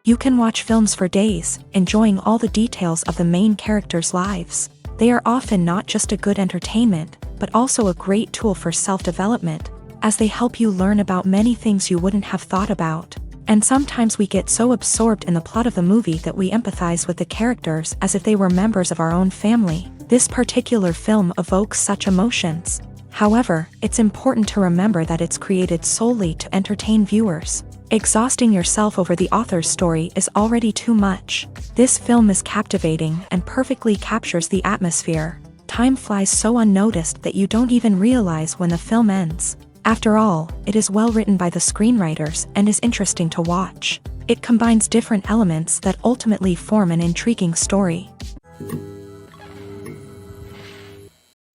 You can watch films for days, enjoying all the details of the main characters' lives. They are often not just a good entertainment, but also a great tool for self-development, as they help you learn about many things you wouldn't have thought about. And sometimes we get so absorbed in the plot of the movie that we empathize with the characters as if they were members of our own family. This particular film evokes such emotions. However, it's important to remember that it's created solely to entertain viewers. Exhausting yourself over the author's story is already too much. This film is captivating and perfectly captures the atmosphere. Time flies so unnoticed that you don't even realize when the film ends. After all, it is well written by the screenwriters and is interesting to watch. It combines different elements that ultimately form an intriguing story.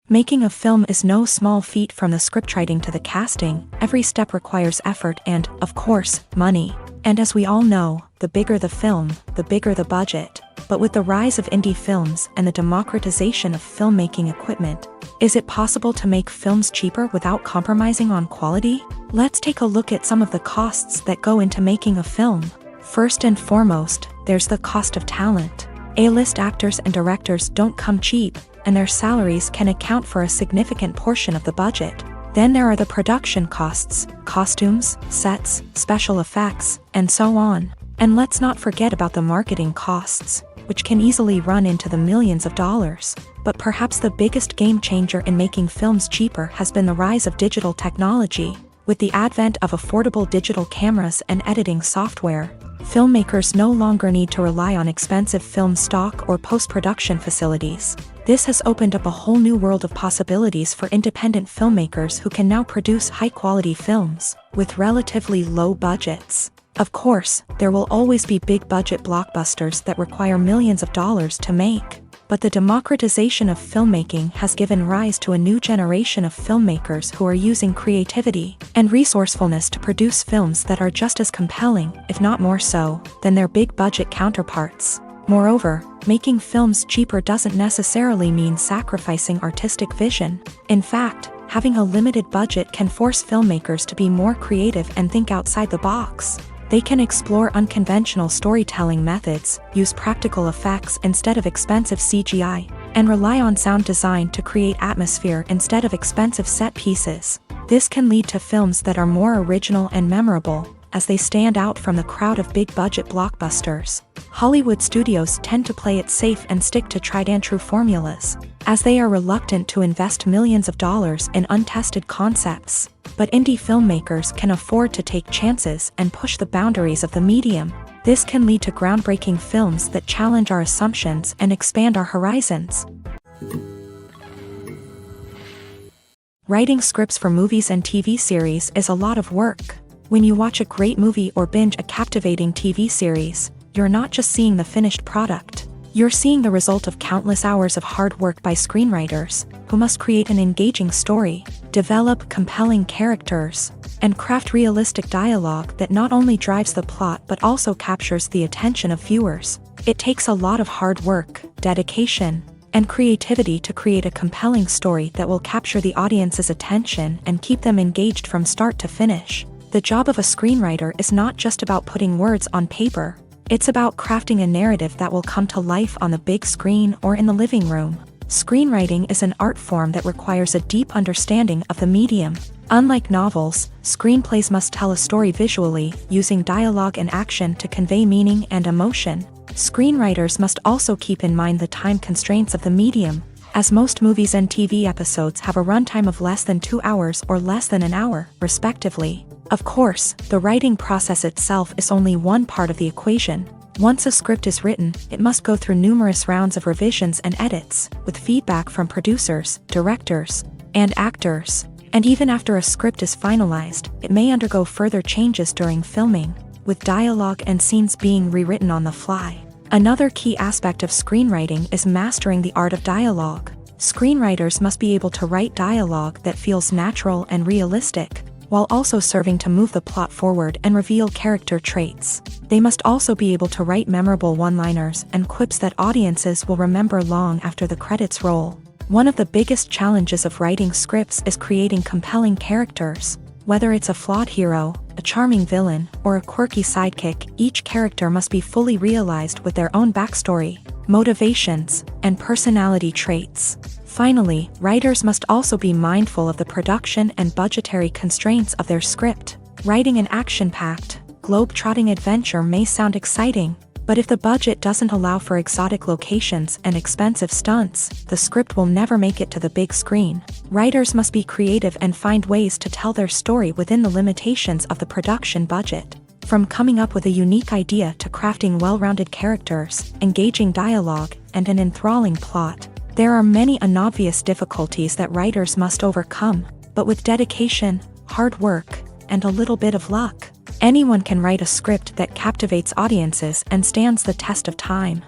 Making a film is no small feat. From the scriptwriting to the casting, every step requires effort and, of course, money. And as we all know, the bigger the film, the bigger the budget. But with the rise of indie films and the democratization of filmmaking equipment, is it possible to make films cheaper without compromising on quality? Let's take a look at some of the costs that go into making a film. First and foremost, there's the cost of talent. A-list actors and directors don't come cheap, and their salaries can account for a significant portion of the budget. Then there are the production costs, costumes, sets, special effects, and so on. And let's not forget about the marketing costs, which can easily run into the millions of dollars. But perhaps the biggest game changer in making films cheaper has been the rise of digital technology. With the advent of affordable digital cameras and editing software, filmmakers no longer need to rely on expensive film stock or post-production facilities. This has opened up a whole new world of possibilities for independent filmmakers who can now produce high-quality films with relatively low budgets. Of course, there will always be big-budget blockbusters that require millions of dollars to make. But the democratization of filmmaking has given rise to a new generation of filmmakers who are using creativity and resourcefulness to produce films that are just as compelling, if not more so, than their big-budget counterparts. Moreover, making films cheaper doesn't necessarily mean sacrificing artistic vision. In fact, having a limited budget can force filmmakers to be more creative and think outside the box. They can explore unconventional storytelling methods, use practical effects instead of expensive CGI, and rely on sound design to create atmosphere instead of expensive set pieces. This can lead to films that are more original and memorable, as they stand out from the crowd of big-budget blockbusters. Hollywood studios tend to play it safe and stick to tried-and-true formulas, as they are reluctant to invest millions of dollars in untested concepts. But indie filmmakers can afford to take chances and push the boundaries of the medium. This can lead to groundbreaking films that challenge our assumptions and expand our horizons. Writing scripts for movies and TV series is a lot of work. When you watch a great movie or binge a captivating TV series, you're not just seeing the finished product. You're seeing the result of countless hours of hard work by screenwriters, who must create an engaging story, develop compelling characters, and craft realistic dialogue that not only drives the plot but also captures the attention of viewers. It takes a lot of hard work, dedication, and creativity to create a compelling story that will capture the audience's attention and keep them engaged from start to finish. The job of a screenwriter is not just about putting words on paper. It's about crafting a narrative that will come to life on the big screen or in the living room. Screenwriting is an art form that requires a deep understanding of the medium. Unlike novels, screenplays must tell a story visually, using dialogue and action to convey meaning and emotion. Screenwriters must also keep in mind the time constraints of the medium, as most movies and TV episodes have a runtime of less than 2 hours or less than an hour, respectively. Of course, the writing process itself is only one part of the equation. Once a script is written, it must go through numerous rounds of revisions and edits, with feedback from producers, directors, and actors. And even after a script is finalized, it may undergo further changes during filming, with dialogue and scenes being rewritten on the fly. Another key aspect of screenwriting is mastering the art of dialogue. Screenwriters must be able to write dialogue that feels natural and realistic, while also serving to move the plot forward and reveal character traits. They must also be able to write memorable one-liners and quips that audiences will remember long after the credits roll. One of the biggest challenges of writing scripts is creating compelling characters. Whether it's a flawed hero, a charming villain, or a quirky sidekick, each character must be fully realized with their own backstory, motivations, and personality traits. Finally, writers must also be mindful of the production and budgetary constraints of their script. Writing an action-packed, globe-trotting adventure may sound exciting, but if the budget doesn't allow for exotic locations and expensive stunts, the script will never make it to the big screen. Writers must be creative and find ways to tell their story within the limitations of the production budget. From coming up with a unique idea to crafting well-rounded characters, engaging dialogue, and an enthralling plot, there are many unobvious difficulties that writers must overcome, but with dedication, hard work, and a little bit of luck, anyone can write a script that captivates audiences and stands the test of time.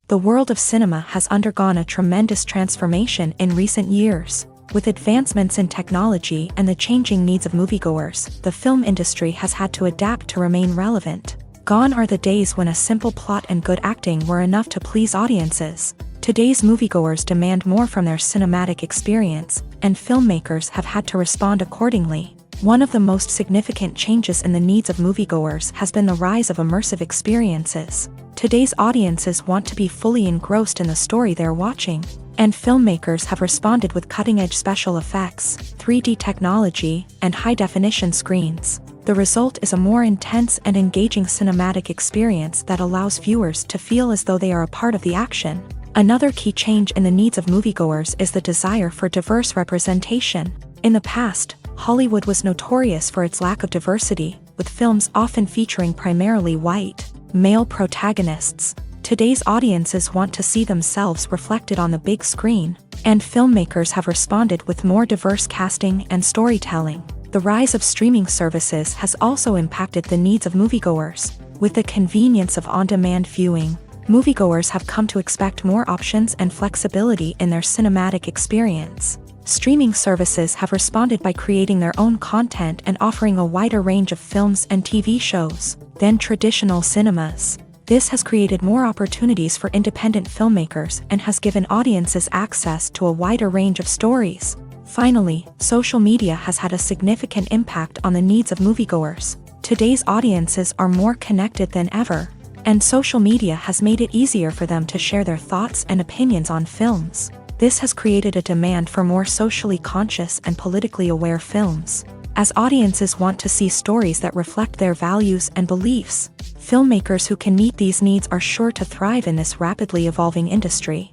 The world of cinema has undergone a tremendous transformation in recent years. With advancements in technology and the changing needs of moviegoers, the film industry has had to adapt to remain relevant. Gone are the days when a simple plot and good acting were enough to please audiences. Today's moviegoers demand more from their cinematic experience, and filmmakers have had to respond accordingly. One of the most significant changes in the needs of moviegoers has been the rise of immersive experiences. Today's audiences want to be fully engrossed in the story they're watching, and filmmakers have responded with cutting-edge special effects, 3D technology, and high-definition screens. The result is a more intense and engaging cinematic experience that allows viewers to feel as though they are a part of the action. Another key change in the needs of moviegoers is the desire for diverse representation. In the past, Hollywood was notorious for its lack of diversity, with films often featuring primarily white, male protagonists. Today's audiences want to see themselves reflected on the big screen, and filmmakers have responded with more diverse casting and storytelling. The rise of streaming services has also impacted the needs of moviegoers. With the convenience of on-demand viewing, moviegoers have come to expect more options and flexibility in their cinematic experience. Streaming services have responded by creating their own content and offering a wider range of films and TV shows than traditional cinemas. This has created more opportunities for independent filmmakers and has given audiences access to a wider range of stories. Finally, social media has had a significant impact on the needs of moviegoers. Today's audiences are more connected than ever, and social media has made it easier for them to share their thoughts and opinions on films. This has created a demand for more socially conscious and politically aware films. As audiences want to see stories that reflect their values and beliefs, filmmakers who can meet these needs are sure to thrive in this rapidly evolving industry.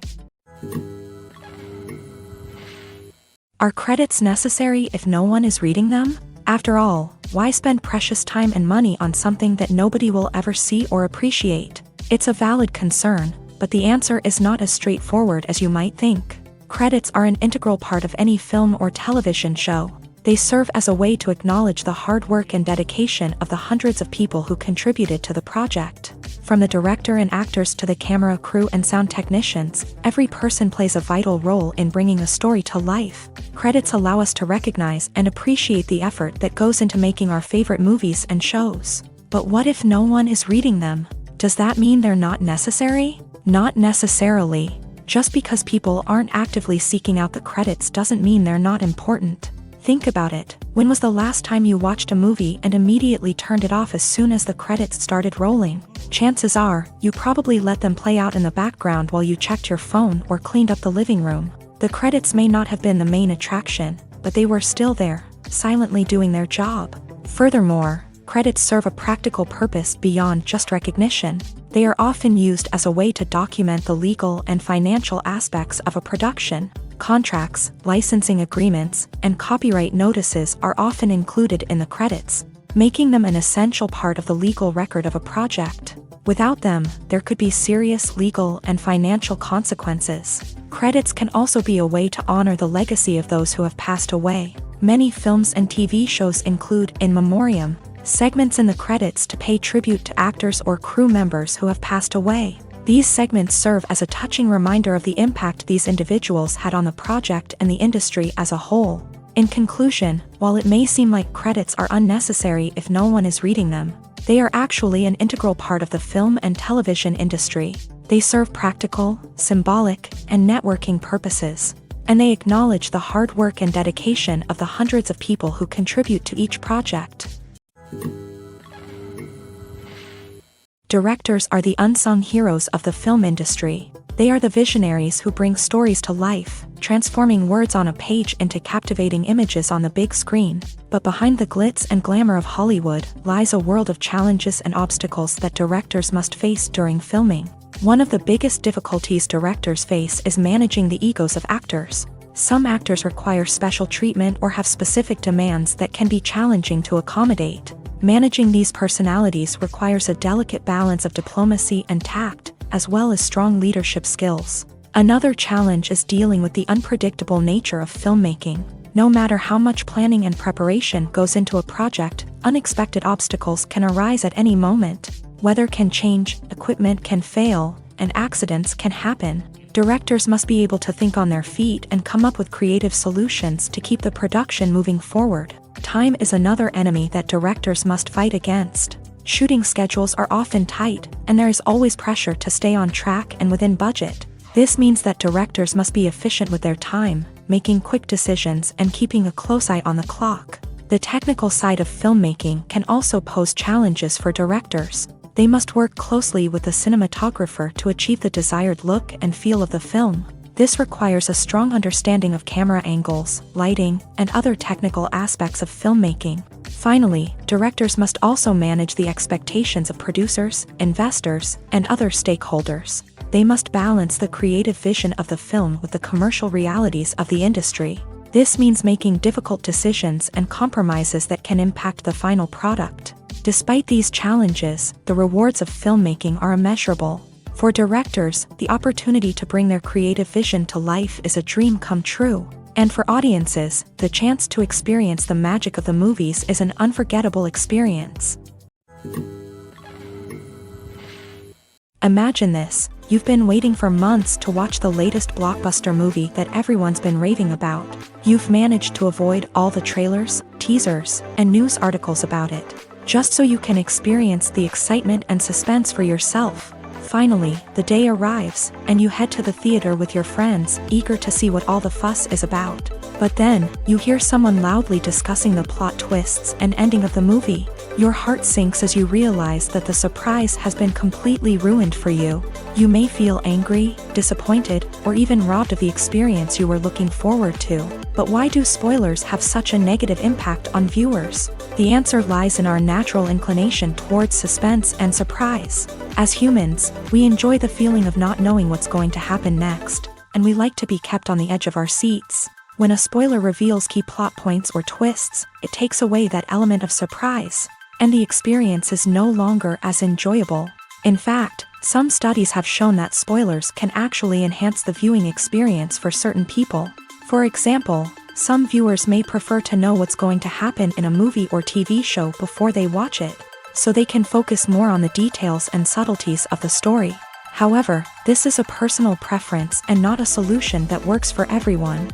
Are credits necessary if no one is reading them? After all, why spend precious time and money on something that nobody will ever see or appreciate? It's a valid concern, but the answer is not as straightforward as you might think. Credits are an integral part of any film or television show. They serve as a way to acknowledge the hard work and dedication of the hundreds of people who contributed to the project. From the director and actors to the camera crew and sound technicians, every person plays a vital role in bringing a story to life. Credits allow us to recognize and appreciate the effort that goes into making our favorite movies and shows. But what if no one is reading them? Does that mean they're not necessary? Not necessarily. Just because people aren't actively seeking out the credits doesn't mean they're not important. Think about it. When was the last time you watched a movie and immediately turned it off as soon as the credits started rolling? Chances are, you probably let them play out in the background while you checked your phone or cleaned up the living room. The credits may not have been the main attraction, but they were still there, silently doing their job. Furthermore, credits serve a practical purpose beyond just recognition. They are often used as a way to document the legal and financial aspects of a production. Contracts, licensing agreements, and copyright notices are often included in the credits, making them an essential part of the legal record of a project. Without them, there could be serious legal and financial consequences. Credits can also be a way to honor the legacy of those who have passed away. Many films and TV shows include in memoriam segments in the credits to pay tribute to actors or crew members who have passed away. These segments serve as a touching reminder of the impact these individuals had on the project and the industry as a whole. In conclusion, while it may seem like credits are unnecessary if no one is reading them, they are actually an integral part of the film and television industry. They serve practical, symbolic, and networking purposes. and they acknowledge the hard work and dedication of the hundreds of people who contribute to each project. Directors are the unsung heroes of the film industry. They are the visionaries who bring stories to life, transforming words on a page into captivating images on the big screen. But behind the glitz and glamour of Hollywood lies a world of challenges and obstacles that directors must face during filming. One of the biggest difficulties directors face is managing the egos of actors. Some actors require special treatment or have specific demands that can be challenging to accommodate. Managing these personalities requires a delicate balance of diplomacy and tact, as well as strong leadership skills. Another challenge is dealing with the unpredictable nature of filmmaking. No matter how much planning and preparation goes into a project, unexpected obstacles can arise at any moment. Weather can change, equipment can fail, and accidents can happen. Directors must be able to think on their feet and come up with creative solutions to keep the production moving forward. Time is another enemy that directors must fight against. Shooting schedules are often tight, and there is always pressure to stay on track and within budget. This means that directors must be efficient with their time, making quick decisions and keeping a close eye on the clock. The technical side of filmmaking can also pose challenges for directors. They must work closely with the cinematographer to achieve the desired look and feel of the film. This requires a strong understanding of camera angles, lighting, and other technical aspects of filmmaking. Finally, directors must also manage the expectations of producers, investors, and other stakeholders. They must balance the creative vision of the film with the commercial realities of the industry. This means making difficult decisions and compromises that can impact the final product. Despite these challenges, the rewards of filmmaking are immeasurable. For directors, the opportunity to bring their creative vision to life is a dream come true. And for audiences, the chance to experience the magic of the movies is an unforgettable experience. Imagine this: you've been waiting for months to watch the latest blockbuster movie that everyone's been raving about. You've managed to avoid all the trailers, teasers, and news articles about it, just so you can experience the excitement and suspense for yourself. Finally, the day arrives, and you head to the theater with your friends, eager to see what all the fuss is about. But then, you hear someone loudly discussing the plot twists and ending of the movie. Your heart sinks as you realize that the surprise has been completely ruined for you. You may feel angry, disappointed, or even robbed of the experience you were looking forward to. But why do spoilers have such a negative impact on viewers? The answer lies in our natural inclination towards suspense and surprise. As humans, we enjoy the feeling of not knowing what's going to happen next, and we like to be kept on the edge of our seats. When a spoiler reveals key plot points or twists, it takes away that element of surprise, and the experience is no longer as enjoyable. In fact, some studies have shown that spoilers can actually enhance the viewing experience for certain people. For example, some viewers may prefer to know what's going to happen in a movie or TV show before they watch it, so they can focus more on the details and subtleties of the story. However, this is a personal preference and not a solution that works for everyone.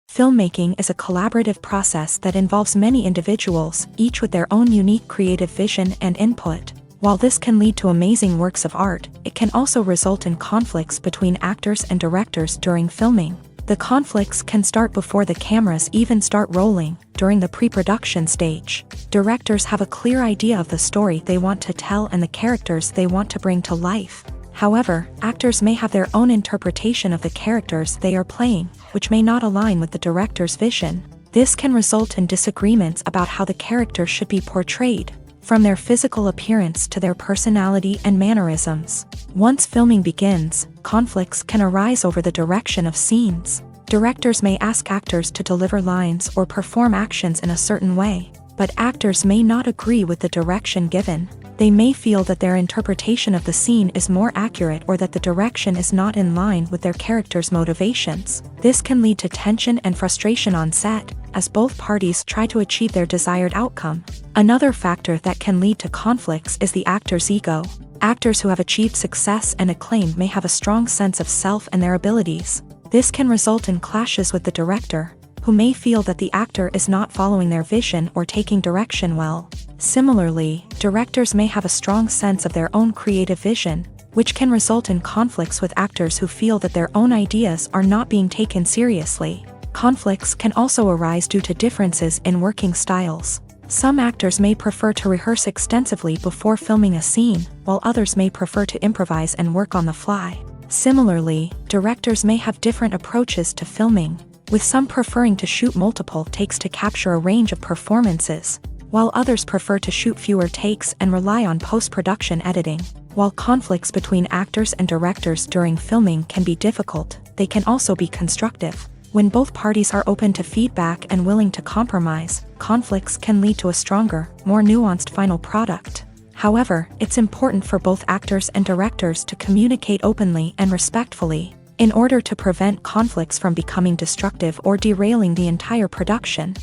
Filmmaking is a collaborative process that involves many individuals, each with their own unique creative vision and input. While this can lead to amazing works of art, it can also result in conflicts between actors and directors during filming. The conflicts can start before the cameras even start rolling, during the pre-production stage. Directors have a clear idea of the story they want to tell and the characters they want to bring to life. However, actors may have their own interpretation of the characters they are playing, which may not align with the director's vision. This can result in disagreements about how the character should be portrayed, from their physical appearance to their personality and mannerisms. Once filming begins, conflicts can arise over the direction of scenes. Directors may ask actors to deliver lines or perform actions in a certain way, but actors may not agree with the direction given. They may feel that their interpretation of the scene is more accurate or that the direction is not in line with their character's motivations. This can lead to tension and frustration on set, as both parties try to achieve their desired outcome. Another factor that can lead to conflicts is the actor's ego. Actors who have achieved success and acclaim may have a strong sense of self and their abilities. This can result in clashes with the director, who may feel that the actor is not following their vision or taking direction well. Similarly, directors may have a strong sense of their own creative vision, which can result in conflicts with actors who feel that their own ideas are not being taken seriously. Conflicts can also arise due to differences in working styles. Some actors may prefer to rehearse extensively before filming a scene, while others may prefer to improvise and work on the fly. Similarly, directors may have different approaches to filming, with some preferring to shoot multiple takes to capture a range of performances, while others prefer to shoot fewer takes and rely on post-production editing. While conflicts between actors and directors during filming can be difficult, they can also be constructive. When both parties are open to feedback and willing to compromise, conflicts can lead to a stronger, more nuanced final product. However, it's important for both actors and directors to communicate openly and respectfully, in order to prevent conflicts from becoming destructive or derailing the entire production.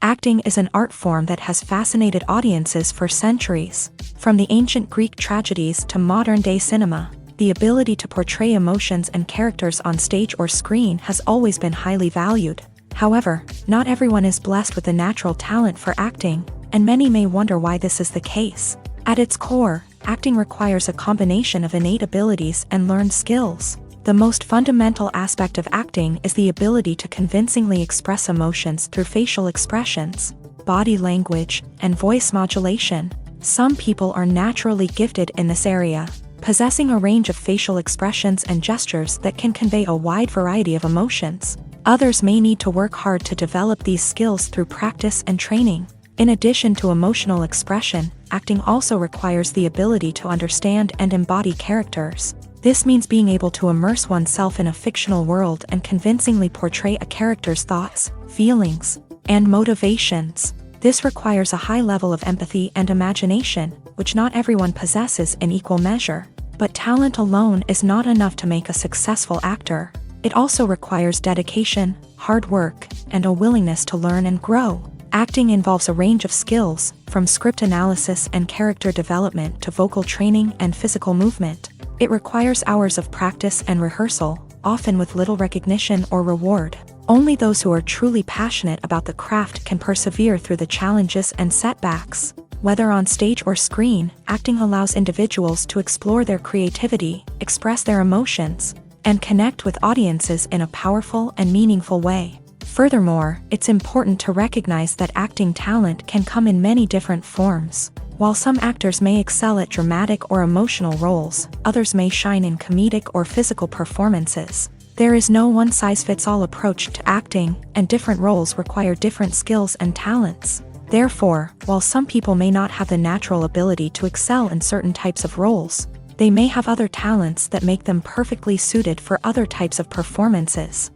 Acting is an art form that has fascinated audiences for centuries. From the ancient Greek tragedies to modern-day cinema, the ability to portray emotions and characters on stage or screen has always been highly valued. However, not everyone is blessed with the natural talent for acting, and many may wonder why this is the case. At its core, acting requires a combination of innate abilities and learned skills. The most fundamental aspect of acting is the ability to convincingly express emotions through facial expressions, body language, and voice modulation. Some people are naturally gifted in this area, possessing a range of facial expressions and gestures that can convey a wide variety of emotions. Others may need to work hard to develop these skills through practice and training. In addition to emotional expression, acting also requires the ability to understand and embody characters. This means being able to immerse oneself in a fictional world and convincingly portray a character's thoughts, feelings, and motivations. This requires a high level of empathy and imagination, which not everyone possesses in equal measure. But talent alone is not enough to make a successful actor. It also requires dedication, hard work, and a willingness to learn and grow. Acting involves a range of skills, from script analysis and character development to vocal training and physical movement. It requires hours of practice and rehearsal, often with little recognition or reward. Only those who are truly passionate about the craft can persevere through the challenges and setbacks. Whether on stage or screen, acting allows individuals to explore their creativity, express their emotions, and connect with audiences in a powerful and meaningful way. Furthermore, it's important to recognize that acting talent can come in many different forms. While some actors may excel at dramatic or emotional roles, others may shine in comedic or physical performances. There is no one-size-fits-all approach to acting, and different roles require different skills and talents. Therefore, while some people may not have the natural ability to excel in certain types of roles, they may have other talents that make them perfectly suited for other types of performances.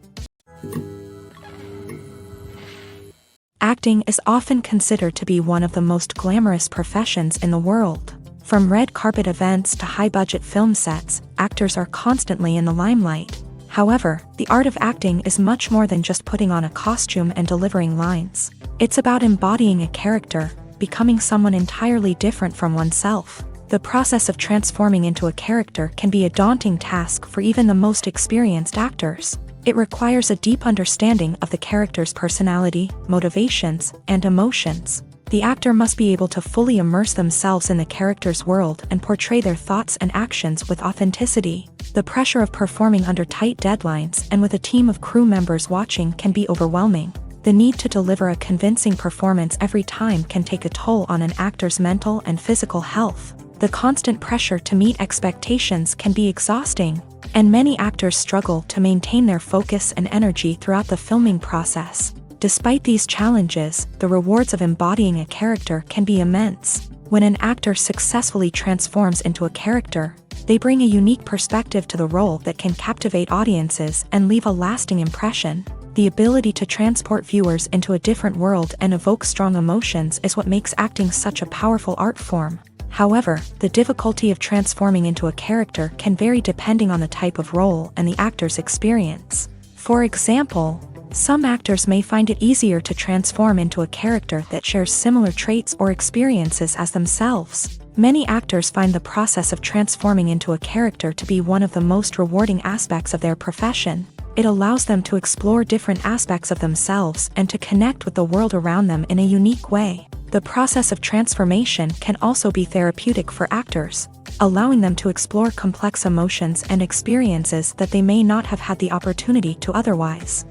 Acting is often considered to be one of the most glamorous professions in the world. From red carpet events to high-budget film sets, actors are constantly in the limelight. However, the art of acting is much more than just putting on a costume and delivering lines. It's about embodying a character, becoming someone entirely different from oneself. The process of transforming into a character can be a daunting task for even the most experienced actors. It requires a deep understanding of the character's personality, motivations, and emotions. The actor must be able to fully immerse themselves in the character's world and portray their thoughts and actions with authenticity. The pressure of performing under tight deadlines and with a team of crew members watching can be overwhelming. The need to deliver a convincing performance every time can take a toll on an actor's mental and physical health. The constant pressure to meet expectations can be exhausting, and many actors struggle to maintain their focus and energy throughout the filming process. Despite these challenges, the rewards of embodying a character can be immense. When an actor successfully transforms into a character, they bring a unique perspective to the role that can captivate audiences and leave a lasting impression. The ability to transport viewers into a different world and evoke strong emotions is what makes acting such a powerful art form. However, the difficulty of transforming into a character can vary depending on the type of role and the actor's experience. For example, some actors may find it easier to transform into a character that shares similar traits or experiences as themselves. Many actors find the process of transforming into a character to be one of the most rewarding aspects of their profession. It allows them to explore different aspects of themselves and to connect with the world around them in a unique way. The process of transformation can also be therapeutic for actors, allowing them to explore complex emotions and experiences that they may not have had the opportunity to otherwise.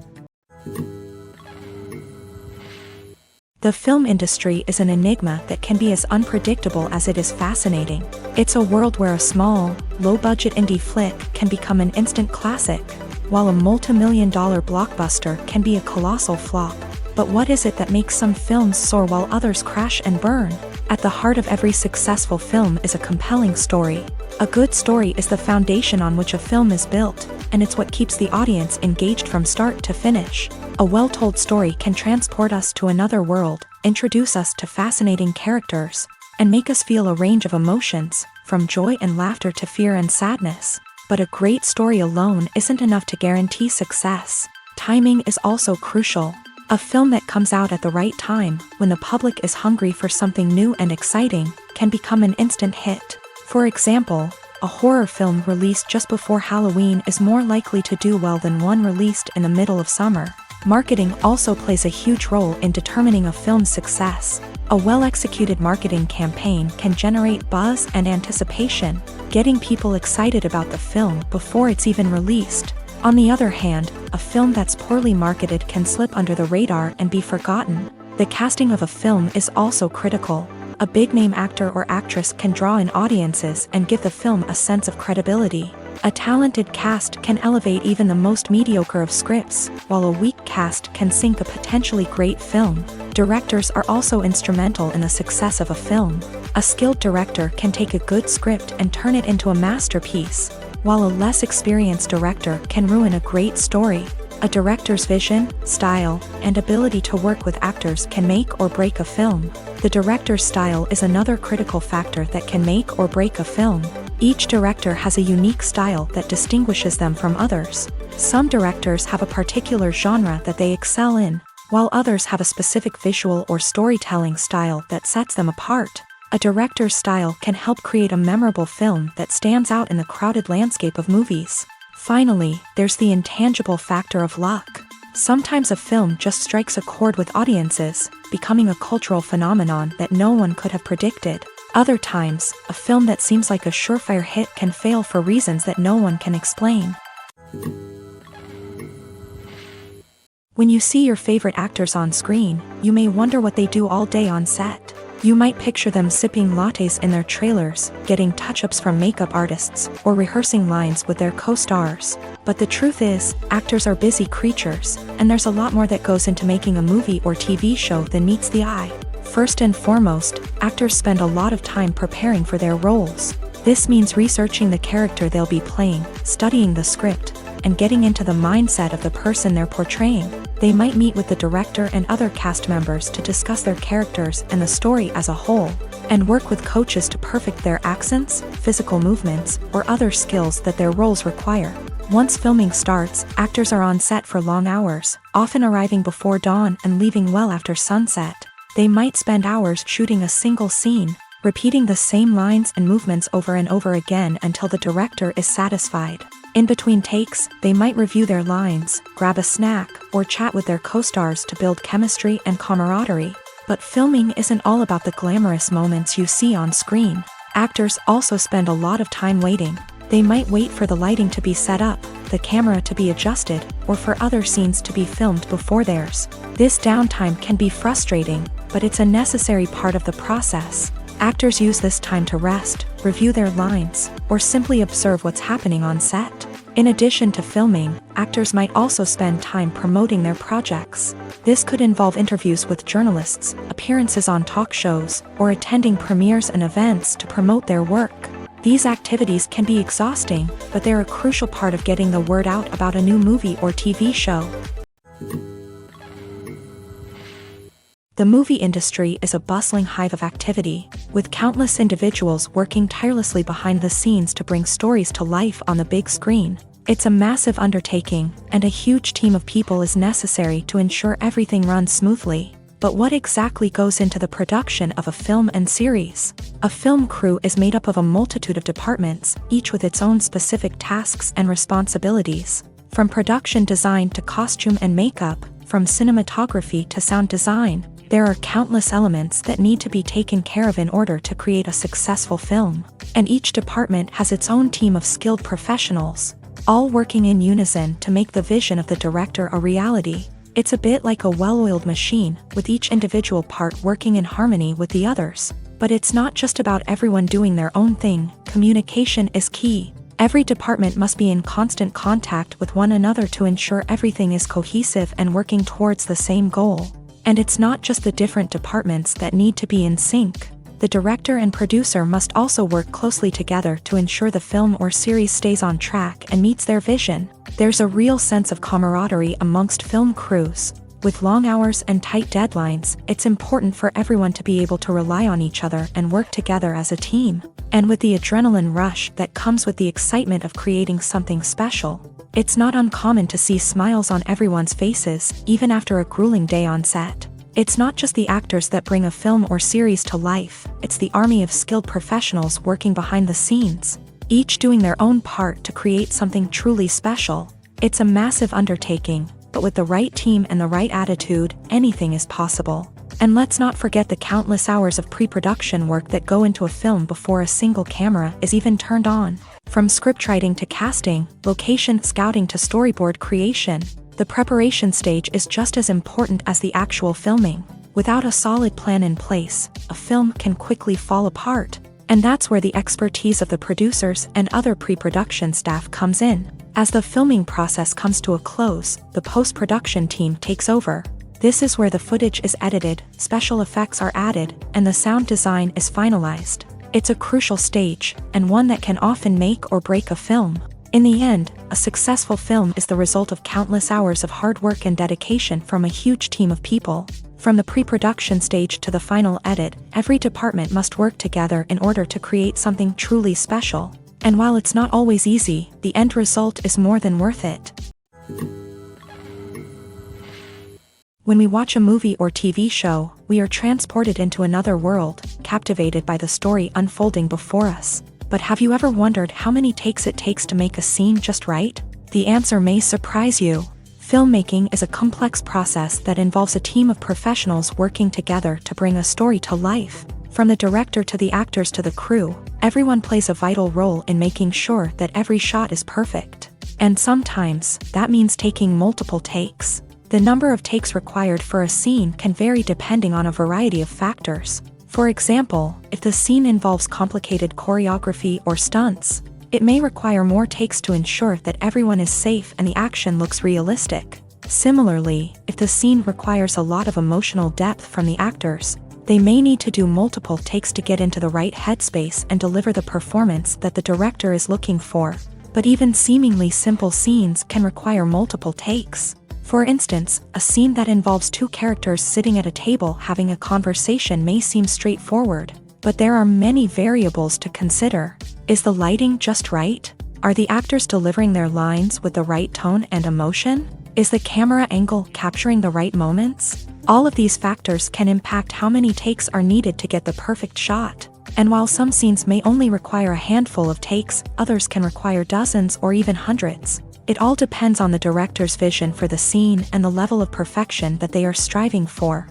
The film industry is an enigma that can be as unpredictable as it is fascinating. It's a world where a small, low-budget indie flick can become an instant classic, while a multi-million-dollar blockbuster can be a colossal flop. But what is it that makes some films soar while others crash and burn? At the heart of every successful film is a compelling story. A good story is the foundation on which a film is built, and it's what keeps the audience engaged from start to finish. A well-told story can transport us to another world, introduce us to fascinating characters, and make us feel a range of emotions, from joy and laughter to fear and sadness. But a great story alone isn't enough to guarantee success. Timing is also crucial. A film that comes out at the right time, when the public is hungry for something new and exciting, can become an instant hit. For example, a horror film released just before Halloween is more likely to do well than one released in the middle of summer. Marketing also plays a huge role in determining a film's success. A well-executed marketing campaign can generate buzz and anticipation, getting people excited about the film before it's even released. On the other hand, a film that's poorly marketed can slip under the radar and be forgotten. The casting of a film is also critical. A big-name actor or actress can draw in audiences and give the film a sense of credibility. A talented cast can elevate even the most mediocre of scripts, while a weak cast can sink a potentially great film. Directors are also instrumental in the success of a film. A skilled director can take a good script and turn it into a masterpiece, while a less experienced director can ruin a great story. A director's vision, style, and ability to work with actors can make or break a film. The director's style is another critical factor that can make or break a film. Each director has a unique style that distinguishes them from others. Some directors have a particular genre that they excel in, while others have a specific visual or storytelling style that sets them apart. A director's style can help create a memorable film that stands out in the crowded landscape of movies. Finally, there's the intangible factor of luck. Sometimes a film just strikes a chord with audiences, becoming a cultural phenomenon that no one could have predicted. Other times, a film that seems like a surefire hit can fail for reasons that no one can explain. When you see your favorite actors on screen, you may wonder what they do all day on set. You might picture them sipping lattes in their trailers, getting touch-ups from makeup artists, or rehearsing lines with their co-stars. But the truth is, actors are busy creatures, and there's a lot more that goes into making a movie or TV show than meets the eye. First and foremost, actors spend a lot of time preparing for their roles. This means researching the character they'll be playing, studying the script, and getting into the mindset of the person they're portraying. They might meet with the director and other cast members to discuss their characters and the story as a whole, and work with coaches to perfect their accents, physical movements, or other skills that their roles require. Once filming starts, actors are on set for long hours, often arriving before dawn and leaving well after sunset. They might spend hours shooting a single scene, repeating the same lines and movements over and over again until the director is satisfied. In between takes, they might review their lines, grab a snack, or chat with their co-stars to build chemistry and camaraderie. But filming isn't all about the glamorous moments you see on screen. Actors also spend a lot of time waiting. They might wait for the lighting to be set up, the camera to be adjusted, or for other scenes to be filmed before theirs. This downtime can be frustrating, but it's a necessary part of the process. Actors use this time to rest, review their lines, or simply observe what's happening on set. In addition to filming, actors might also spend time promoting their projects. This could involve interviews with journalists, appearances on talk shows, or attending premieres and events to promote their work. These activities can be exhausting, but they're a crucial part of getting the word out about a new movie or TV show. The movie industry is a bustling hive of activity, with countless individuals working tirelessly behind the scenes to bring stories to life on the big screen. It's a massive undertaking, and a huge team of people is necessary to ensure everything runs smoothly. But what exactly goes into the production of a film and series? A film crew is made up of a multitude of departments, each with its own specific tasks and responsibilities. From production design to costume and makeup, from cinematography to sound design, There are countless elements that need to be taken care of in order to create a successful film, and each department has its own team of skilled professionals, all working in unison to make the vision of the director a reality. It's a bit like a well-oiled machine, with each individual part working in harmony with the others. But it's not just about everyone doing their own thing. Communication is key. Every department must be in constant contact with one another to ensure everything is cohesive and working towards the same goal. And it's not just the different departments that need to be in sync. The director and producer must also work closely together to ensure the film or series stays on track and meets their vision. There's a real sense of camaraderie amongst film crews. With long hours and tight deadlines, it's important for everyone to be able to rely on each other and work together as a team. And with the adrenaline rush that comes with the excitement of creating something special, it's not uncommon to see smiles on everyone's faces, even after a grueling day on set. It's not just the actors that bring a film or series to life, it's the army of skilled professionals working behind the scenes, each doing their own part to create something truly special. It's a massive undertaking, but with the right team and the right attitude, anything is possible. And let's not forget the countless hours of pre-production work that go into a film before a single camera is even turned on. From scriptwriting to casting, location scouting to storyboard creation, the preparation stage is just as important as the actual filming. Without a solid plan in place, a film can quickly fall apart. And that's where the expertise of the producers and other pre-production staff comes in. As the filming process comes to a close, the post-production team takes over. This is where the footage is edited, special effects are added, and the sound design is finalized. It's a crucial stage, and one that can often make or break a film. In the end, a successful film is the result of countless hours of hard work and dedication from a huge team of people. From the pre-production stage to the final edit, every department must work together in order to create something truly special. And while it's not always easy, the end result is more than worth it. When we watch a movie or TV show, we are transported into another world, captivated by the story unfolding before us. But have you ever wondered how many takes it takes to make a scene just right? The answer may surprise you. Filmmaking is a complex process that involves a team of professionals working together to bring a story to life. From the director to the actors to the crew, everyone plays a vital role in making sure that every shot is perfect. And sometimes, that means taking multiple takes. The number of takes required for a scene can vary depending on a variety of factors. For example, if the scene involves complicated choreography or stunts, it may require more takes to ensure that everyone is safe and the action looks realistic. Similarly, if the scene requires a lot of emotional depth from the actors, they may need to do multiple takes to get into the right headspace and deliver the performance that the director is looking for. But even seemingly simple scenes can require multiple takes. For instance, a scene that involves two characters sitting at a table having a conversation may seem straightforward, but there are many variables to consider. Is the lighting just right? Are the actors delivering their lines with the right tone and emotion? Is the camera angle capturing the right moments? All of these factors can impact how many takes are needed to get the perfect shot. And while some scenes may only require a handful of takes, others can require dozens or even hundreds. It all depends on the director's vision for the scene and the level of perfection that they are striving for.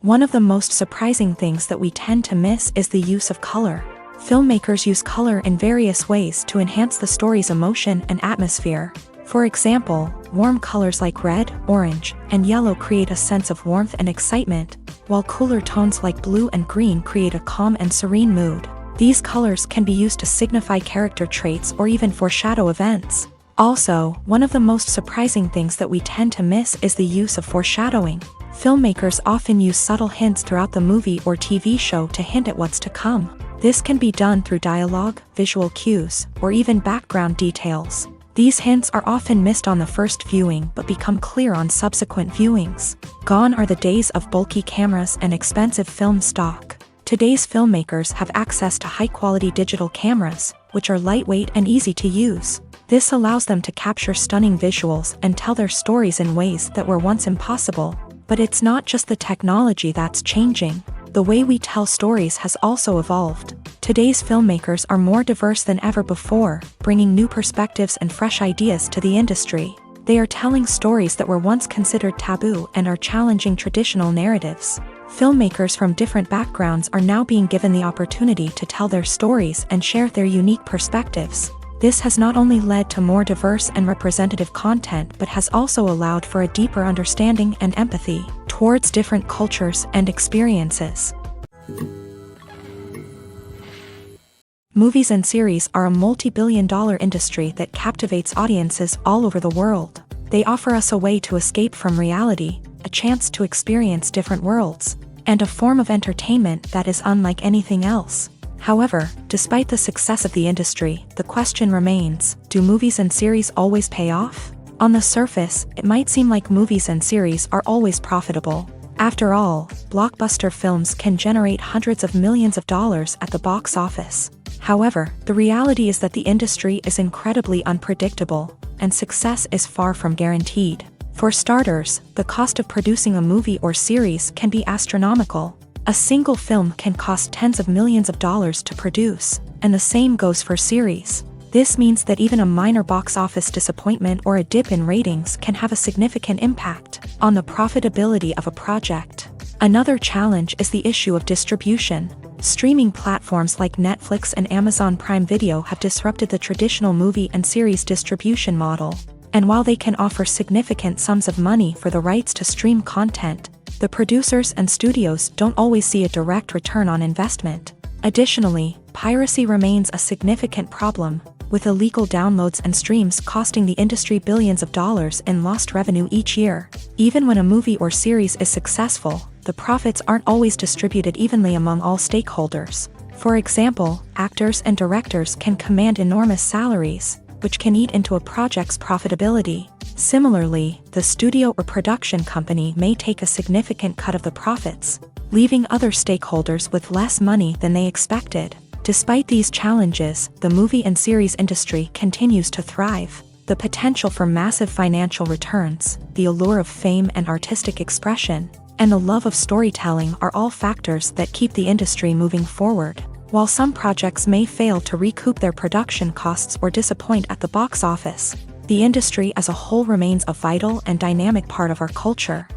One of the most surprising things that we tend to miss is the use of color. Filmmakers use color in various ways to enhance the story's emotion and atmosphere. For example, warm colors like red, orange, and yellow create a sense of warmth and excitement, while cooler tones like blue and green create a calm and serene mood. These colors can be used to signify character traits or even foreshadow events. Also, one of the most surprising things that we tend to miss is the use of foreshadowing. Filmmakers often use subtle hints throughout the movie or TV show to hint at what's to come. This can be done through dialogue, visual cues, or even background details. These hints are often missed on the first viewing but become clear on subsequent viewings. Gone are the days of bulky cameras and expensive film stock. Today's filmmakers have access to high-quality digital cameras, which are lightweight and easy to use. This allows them to capture stunning visuals and tell their stories in ways that were once impossible. But it's not just the technology that's changing. The way we tell stories has also evolved. Today's filmmakers are more diverse than ever before, bringing new perspectives and fresh ideas to the industry. They are telling stories that were once considered taboo and are challenging traditional narratives. Filmmakers from different backgrounds are now being given the opportunity to tell their stories and share their unique perspectives. This has not only led to more diverse and representative content but has also allowed for a deeper understanding and empathy towards different cultures and experiences. Movies and series are a multi-billion-dollar industry that captivates audiences all over the world. They offer us a way to escape from reality, a chance to experience different worlds, and a form of entertainment that is unlike anything else. However, despite the success of the industry, the question remains, do movies and series always pay off? On the surface, it might seem like movies and series are always profitable. After all, blockbuster films can generate hundreds of millions of dollars at the box office. However, the reality is that the industry is incredibly unpredictable, and success is far from guaranteed. For starters, the cost of producing a movie or series can be astronomical. A single film can cost tens of millions of dollars to produce, and the same goes for series. This means that even a minor box office disappointment or a dip in ratings can have a significant impact on the profitability of a project. Another challenge is the issue of distribution. Streaming platforms like Netflix and Amazon Prime Video have disrupted the traditional movie and series distribution model. And while they can offer significant sums of money for the rights to stream content, the producers and studios don't always see a direct return on investment. Additionally, piracy remains a significant problem, with illegal downloads and streams costing the industry billions of dollars in lost revenue each year. Even when a movie or series is successful, the profits aren't always distributed evenly among all stakeholders. For example, actors and directors can command enormous salaries, which can eat into a project's profitability. Similarly, the studio or production company may take a significant cut of the profits, leaving other stakeholders with less money than they expected. Despite these challenges, the movie and series industry continues to thrive. The potential for massive financial returns, the allure of fame and artistic expression, and the love of storytelling are all factors that keep the industry moving forward. While some projects may fail to recoup their production costs or disappoint at the box office, the industry as a whole remains a vital and dynamic part of our culture.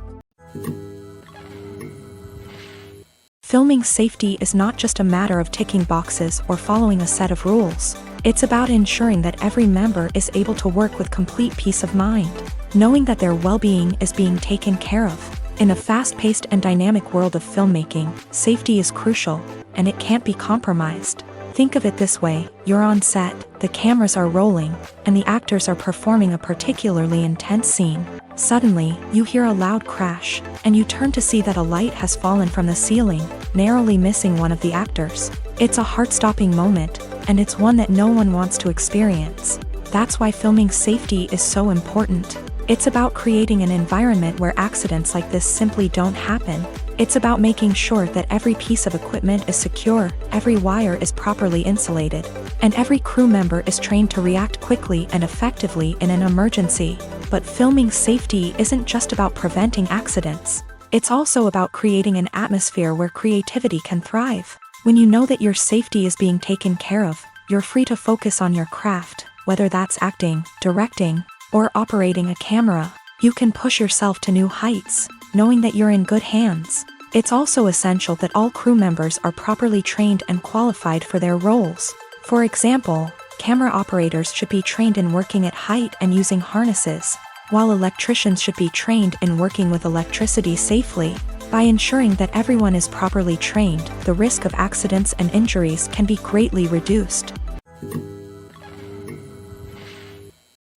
Filming safety is not just a matter of ticking boxes or following a set of rules. It's about ensuring that every member is able to work with complete peace of mind, knowing that their well-being is being taken care of. In a fast-paced and dynamic world of filmmaking, safety is crucial, and it can't be compromised. Think of it this way, you're on set, the cameras are rolling, and the actors are performing a particularly intense scene. Suddenly, you hear a loud crash, and you turn to see that a light has fallen from the ceiling, narrowly missing one of the actors. It's a heart-stopping moment, and it's one that no one wants to experience. That's why filming safety is so important. It's about creating an environment where accidents like this simply don't happen. It's about making sure that every piece of equipment is secure, every wire is properly insulated, and every crew member is trained to react quickly and effectively in an emergency. But filming safety isn't just about preventing accidents. It's also about creating an atmosphere where creativity can thrive. When you know that your safety is being taken care of, you're free to focus on your craft, whether that's acting, directing, or operating a camera. You can push yourself to new heights, knowing that you're in good hands. It's also essential that all crew members are properly trained and qualified for their roles. For example, camera operators should be trained in working at height and using harnesses, while electricians should be trained in working with electricity safely. By ensuring that everyone is properly trained, the risk of accidents and injuries can be greatly reduced.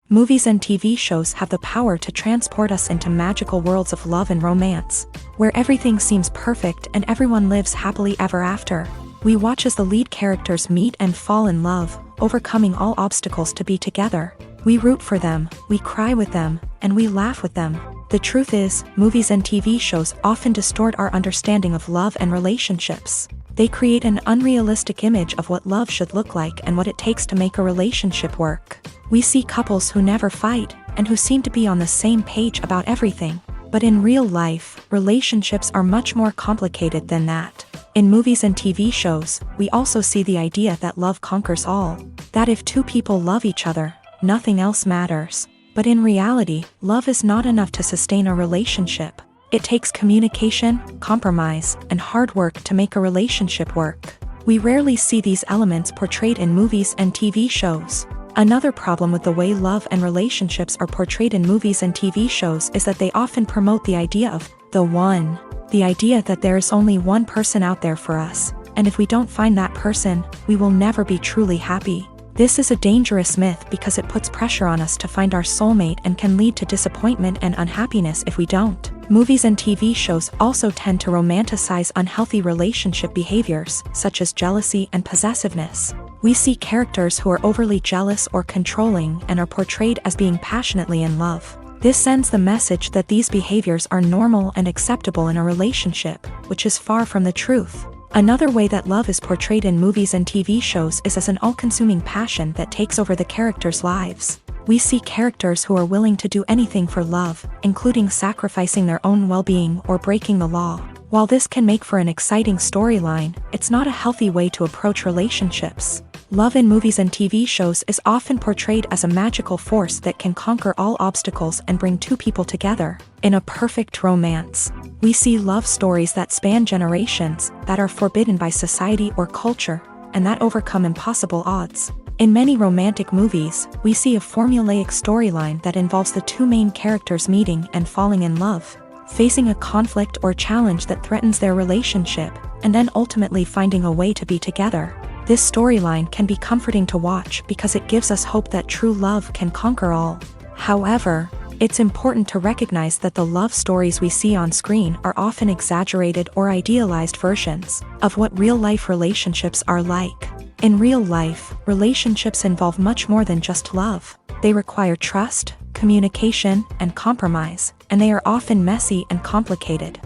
Movies and TV shows have the power to transport us into magical worlds of love and romance, where everything seems perfect and everyone lives happily ever after. We watch as the lead characters meet and fall in love, overcoming all obstacles to be together. We root for them, we cry with them, and we laugh with them. The truth is, movies and TV shows often distort our understanding of love and relationships. They create an unrealistic image of what love should look like and what it takes to make a relationship work. We see couples who never fight, and who seem to be on the same page about everything. But in real life, relationships are much more complicated than that. In movies and TV shows, we also see the idea that love conquers all. That if two people love each other, nothing else matters. But in reality, love is not enough to sustain a relationship. It takes communication, compromise, and hard work to make a relationship work. We rarely see these elements portrayed in movies and TV shows. Another problem with the way love and relationships are portrayed in movies and TV shows is that they often promote the idea of the one. The idea that there is only one person out there for us, and if we don't find that person, we will never be truly happy. This is a dangerous myth because it puts pressure on us to find our soulmate and can lead to disappointment and unhappiness if we don't. Movies and TV shows also tend to romanticize unhealthy relationship behaviors, such as jealousy and possessiveness. We see characters who are overly jealous or controlling and are portrayed as being passionately in love. This sends the message that these behaviors are normal and acceptable in a relationship, which is far from the truth. Another way that love is portrayed in movies and TV shows is as an all-consuming passion that takes over the characters' lives. We see characters who are willing to do anything for love, including sacrificing their own well-being or breaking the law. While this can make for an exciting storyline, it's not a healthy way to approach relationships. Love in movies and TV shows is often portrayed as a magical force that can conquer all obstacles and bring two people together. In a perfect romance, we see love stories that span generations, that are forbidden by society or culture, and that overcome impossible odds. In many romantic movies, we see a formulaic storyline that involves the two main characters meeting and falling in love, facing a conflict or challenge that threatens their relationship, and then ultimately finding a way to be together. This storyline can be comforting to watch because it gives us hope that true love can conquer all. However, it's important to recognize that the love stories we see on screen are often exaggerated or idealized versions of what real-life relationships are like. In real life, relationships involve much more than just love. They require trust, communication, and compromise, and they are often messy and complicated.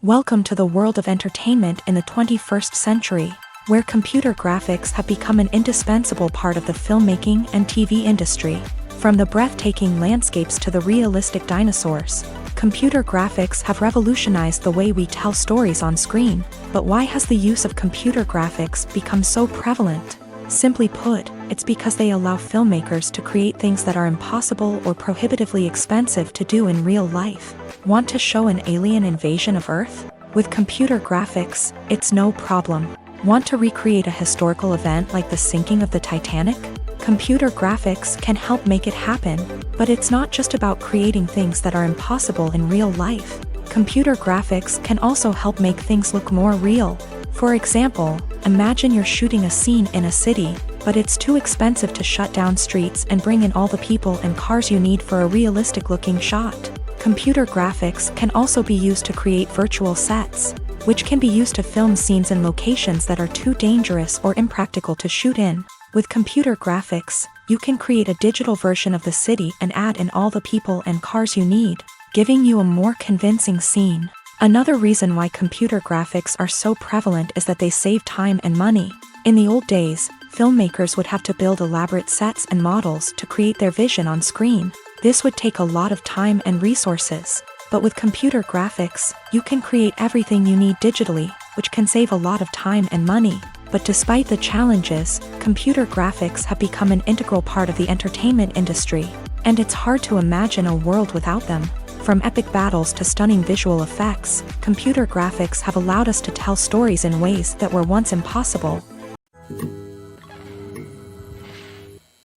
Welcome to the world of entertainment in the 21st century, where computer graphics have become an indispensable part of the filmmaking and TV industry. From the breathtaking landscapes to the realistic dinosaurs, computer graphics have revolutionized the way we tell stories on screen. But why has the use of computer graphics become so prevalent? Simply put, it's because they allow filmmakers to create things that are impossible or prohibitively expensive to do in real life. Want to show an alien invasion of Earth? With computer graphics, it's no problem. Want to recreate a historical event like the sinking of the Titanic? Computer graphics can help make it happen, but it's not just about creating things that are impossible in real life. Computer graphics can also help make things look more real. For example, imagine you're shooting a scene in a city, but it's too expensive to shut down streets and bring in all the people and cars you need for a realistic-looking shot. Computer graphics can also be used to create virtual sets, which can be used to film scenes in locations that are too dangerous or impractical to shoot in. With computer graphics, you can create a digital version of the city and add in all the people and cars you need, giving you a more convincing scene. Another reason why computer graphics are so prevalent is that they save time and money. In the old days, filmmakers would have to build elaborate sets and models to create their vision on screen. This would take a lot of time and resources. But with computer graphics, you can create everything you need digitally, which can save a lot of time and money. But despite the challenges, computer graphics have become an integral part of the entertainment industry, and it's hard to imagine a world without them. From epic battles to stunning visual effects, computer graphics have allowed us to tell stories in ways that were once impossible.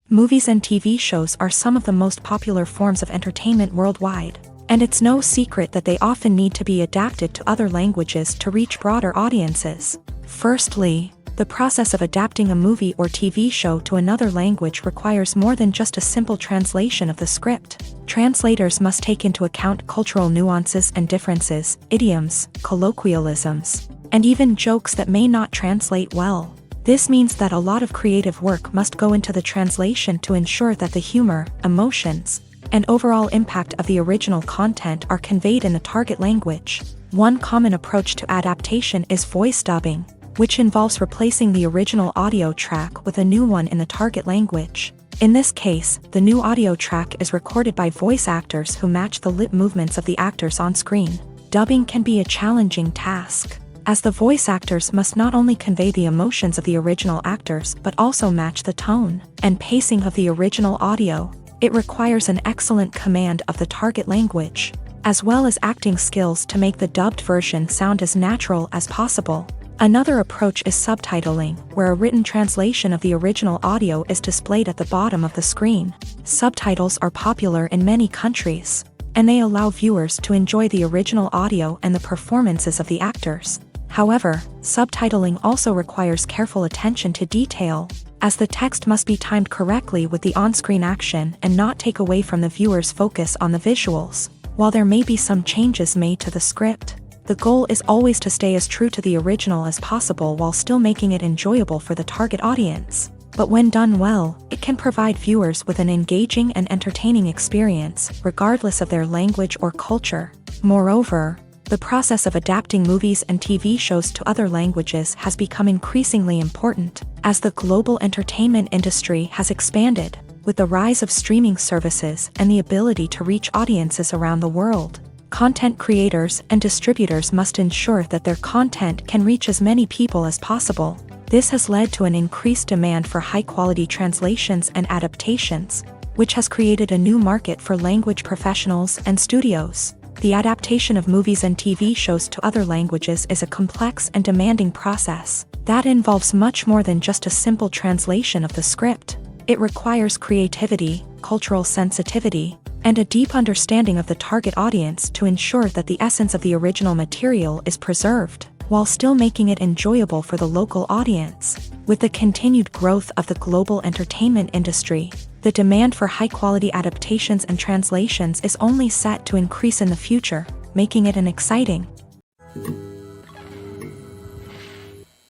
Movies and TV shows are some of the most popular forms of entertainment worldwide, and it's no secret that they often need to be adapted to other languages to reach broader audiences. Firstly, the process of adapting a movie or TV show to another language requires more than just a simple translation of the script. Translators must take into account cultural nuances and differences, idioms, colloquialisms, and even jokes that may not translate well. This means that a lot of creative work must go into the translation to ensure that the humor, emotions, and overall impact of the original content are conveyed in the target language. One common approach to adaptation is voice dubbing, which involves replacing the original audio track with a new one in the target language. In this case, the new audio track is recorded by voice actors who match the lip movements of the actors on screen. Dubbing can be a challenging task. as the voice actors must not only convey the emotions of the original actors but also match the tone and pacing of the original audio. It requires an excellent command of the target language, as well as acting skills to make the dubbed version sound as natural as possible. Another approach is subtitling, where a written translation of the original audio is displayed at the bottom of the screen. Subtitles are popular in many countries, and they allow viewers to enjoy the original audio and the performances of the actors. However, subtitling also requires careful attention to detail, as the text must be timed correctly with the on-screen action and not take away from the viewer's focus on the visuals. While there may be some changes made to the script, the goal is always to stay as true to the original as possible while still making it enjoyable for the target audience. But when done well, it can provide viewers with an engaging and entertaining experience, regardless of their language or culture. Moreover, the process of adapting movies and TV shows to other languages has become increasingly important, as the global entertainment industry has expanded, with the rise of streaming services and the ability to reach audiences around the world. Content creators and distributors must ensure that their content can reach as many people as possible. This has led to an increased demand for high-quality translations and adaptations, which has created a new market for language professionals and studios. The adaptation of movies and TV shows to other languages is a complex and demanding process that involves much more than just a simple translation of the script. It requires creativity, cultural sensitivity, and a deep understanding of the target audience to ensure that the essence of the original material is preserved, while still making it enjoyable for the local audience. With the continued growth of the global entertainment industry, the demand for high-quality adaptations and translations is only set to increase in the future, making it an exciting.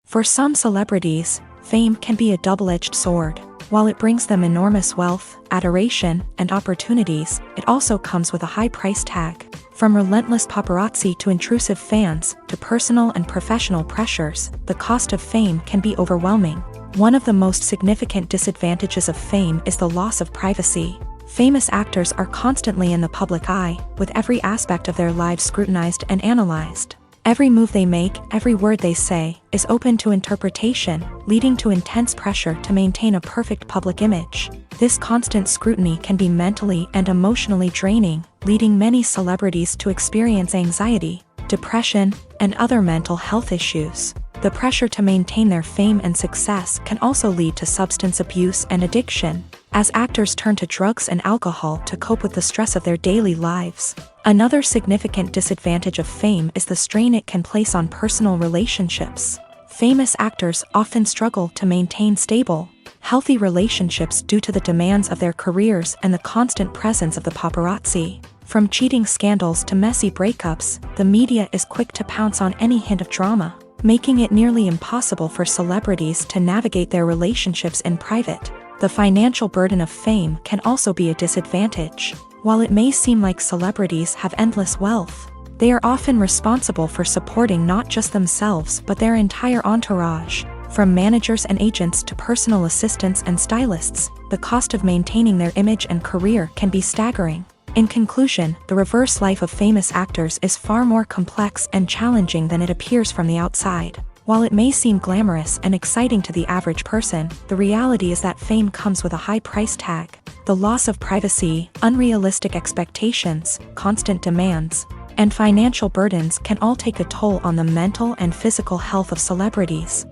For some celebrities, fame can be a double-edged sword. While it brings them enormous wealth, adoration, and opportunities, it also comes with a high price tag. From relentless paparazzi to intrusive fans, to personal and professional pressures, the cost of fame can be overwhelming. One of the most significant disadvantages of fame is the loss of privacy. Famous actors are constantly in the public eye, with every aspect of their lives scrutinized and analyzed. Every move they make, every word they say, is open to interpretation, leading to intense pressure to maintain a perfect public image. This constant scrutiny can be mentally and emotionally draining, leading many celebrities to experience anxiety, depression, and other mental health issues. The pressure to maintain their fame and success can also lead to substance abuse and addiction, as actors turn to drugs and alcohol to cope with the stress of their daily lives. Another significant disadvantage of fame is the strain it can place on personal relationships. Famous actors often struggle to maintain stable, healthy relationships due to the demands of their careers and the constant presence of the paparazzi. From cheating scandals to messy breakups, the media is quick to pounce on any hint of drama, making it nearly impossible for celebrities to navigate their relationships in private. The financial burden of fame can also be a disadvantage. While it may seem like celebrities have endless wealth, they are often responsible for supporting not just themselves but their entire entourage. From managers and agents to personal assistants and stylists, the cost of maintaining their image and career can be staggering. In conclusion, the reverse life of famous actors is far more complex and challenging than it appears from the outside. While it may seem glamorous and exciting to the average person, the reality is that fame comes with a high price tag. The loss of privacy, unrealistic expectations, constant demands, and financial burdens can all take a toll on the mental and physical health of celebrities.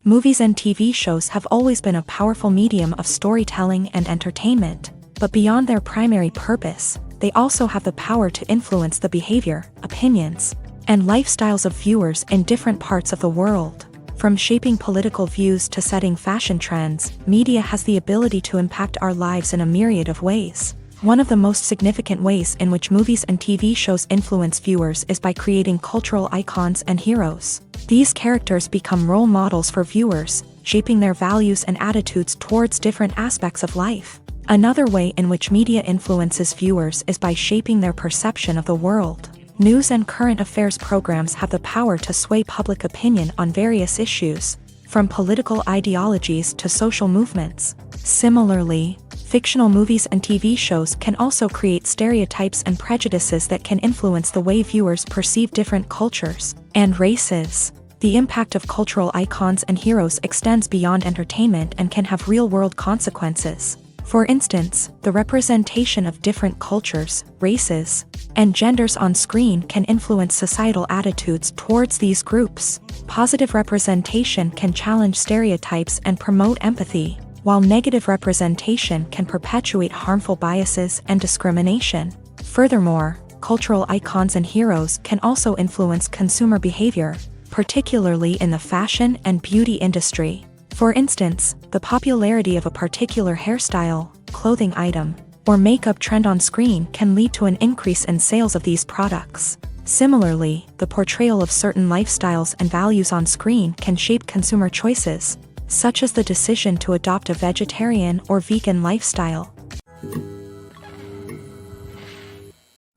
Movies and TV shows have always been a powerful medium of storytelling and entertainment, but beyond their primary purpose, they also have the power to influence the behavior, opinions, and lifestyles of viewers in different parts of the world. From shaping political views to setting fashion trends, media has the ability to impact our lives in a myriad of ways. One of the most significant ways in which movies and TV shows influence viewers is by creating cultural icons and heroes. These characters become role models for viewers, shaping their values and attitudes towards different aspects of life. Another way in which media influences viewers is by shaping their perception of the world. News and current affairs programs have the power to sway public opinion on various issues, from political ideologies to social movements. Similarly, Fictional movies and TV shows can also create stereotypes and prejudices that can influence the way viewers perceive different cultures and races. The impact of cultural icons and heroes extends beyond entertainment and can have real-world consequences. For instance, the representation of different cultures, races, and genders on screen can influence societal attitudes towards these groups. Positive representation can challenge stereotypes and promote empathy, while negative representation can perpetuate harmful biases and discrimination. Furthermore, cultural icons and heroes can also influence consumer behavior, particularly in the fashion and beauty industry. For instance, the popularity of a particular hairstyle, clothing item, or makeup trend on screen can lead to an increase in sales of these products. Similarly, the portrayal of certain lifestyles and values on screen can shape consumer choices, such as the decision to adopt a vegetarian or vegan lifestyle.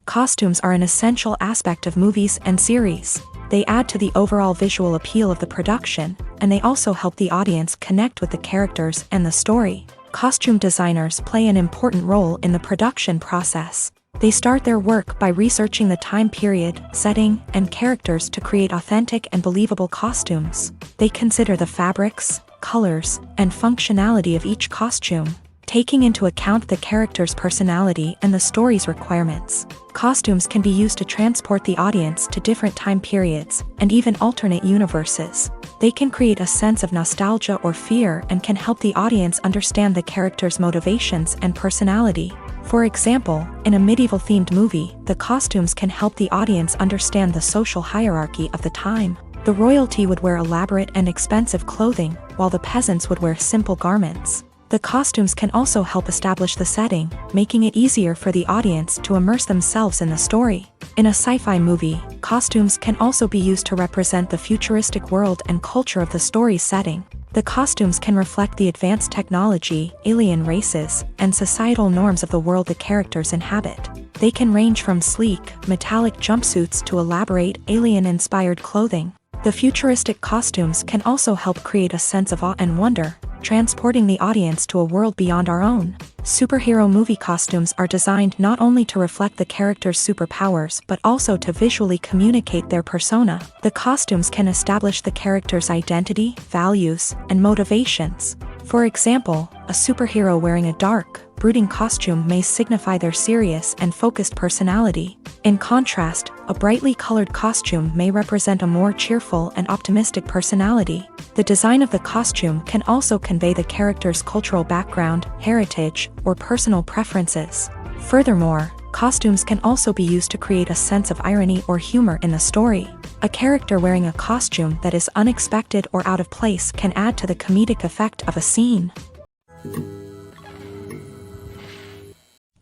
Costumes are an essential aspect of movies and series. They add to the overall visual appeal of the production, and they also help the audience connect with the characters and the story. Costume designers play an important role in the production process. They start their work by researching the time period, setting, and characters to create authentic and believable costumes. They consider the fabrics, colors, and functionality of each costume, taking into account the character's personality and the story's requirements. Costumes can be used to transport the audience to different time periods and even alternate universes. They can create a sense of nostalgia or fear and can help the audience understand the character's motivations and personality. For example, in a medieval-themed movie, the costumes can help the audience understand the social hierarchy of the time. The royalty would wear elaborate and expensive clothing, while the peasants would wear simple garments. The costumes can also help establish the setting, making it easier for the audience to immerse themselves in the story. In a sci-fi movie, costumes can also be used to represent the futuristic world and culture of the story's setting. The costumes can reflect the advanced technology, alien races, and societal norms of the world the characters inhabit. They can range from sleek, metallic jumpsuits to elaborate, alien-inspired clothing. The futuristic costumes can also help create a sense of awe and wonder, transporting the audience to a world beyond our own. Superhero movie costumes are designed not only to reflect the character's superpowers but also to visually communicate their persona. The costumes can establish the character's identity, values, and motivations. For example, a superhero wearing a dark, brooding costume may signify their serious and focused personality. In contrast, a brightly colored costume may represent a more cheerful and optimistic personality. The design of the costume can also convey the character's cultural background, heritage, or personal preferences. Furthermore, costumes can also be used to create a sense of irony or humor in the story. A character wearing a costume that is unexpected or out of place can add to the comedic effect of a scene.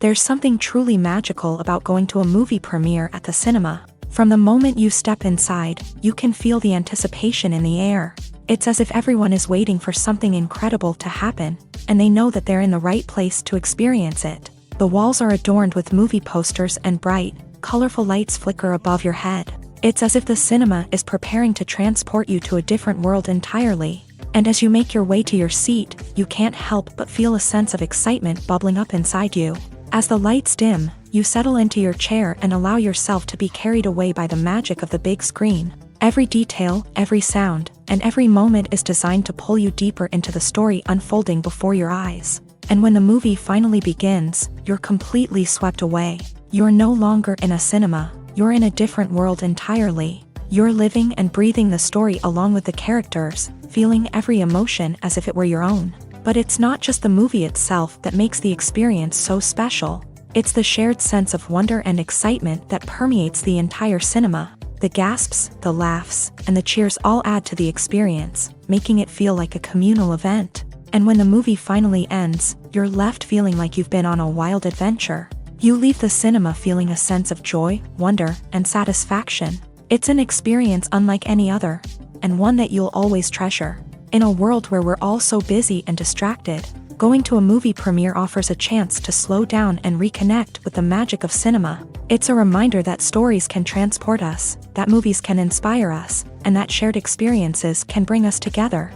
There's something truly magical about going to a movie premiere at the cinema. From the moment you step inside, you can feel the anticipation in the air. It's as if everyone is waiting for something incredible to happen, and they know that they're in the right place to experience it. The walls are adorned with movie posters and bright, colorful lights flicker above your head. It's as if the cinema is preparing to transport you to a different world entirely. And as you make your way to your seat, you can't help but feel a sense of excitement bubbling up inside you. As the lights dim, you settle into your chair and allow yourself to be carried away by the magic of the big screen. Every detail, every sound, and every moment is designed to pull you deeper into the story unfolding before your eyes. And when the movie finally begins, you're completely swept away. You're no longer in a cinema, you're in a different world entirely. You're living and breathing the story along with the characters, feeling every emotion as if it were your own. But it's not just the movie itself that makes the experience so special. It's the shared sense of wonder and excitement that permeates the entire cinema. The gasps, the laughs, and the cheers all add to the experience, making it feel like a communal event. And when the movie finally ends, you're left feeling like you've been on a wild adventure. You leave the cinema feeling a sense of joy, wonder, and satisfaction. It's an experience unlike any other, and one that you'll always treasure. In a world where we're all so busy and distracted, going to a movie premiere offers a chance to slow down and reconnect with the magic of cinema. It's a reminder that stories can transport us, that movies can inspire us, and that shared experiences can bring us together.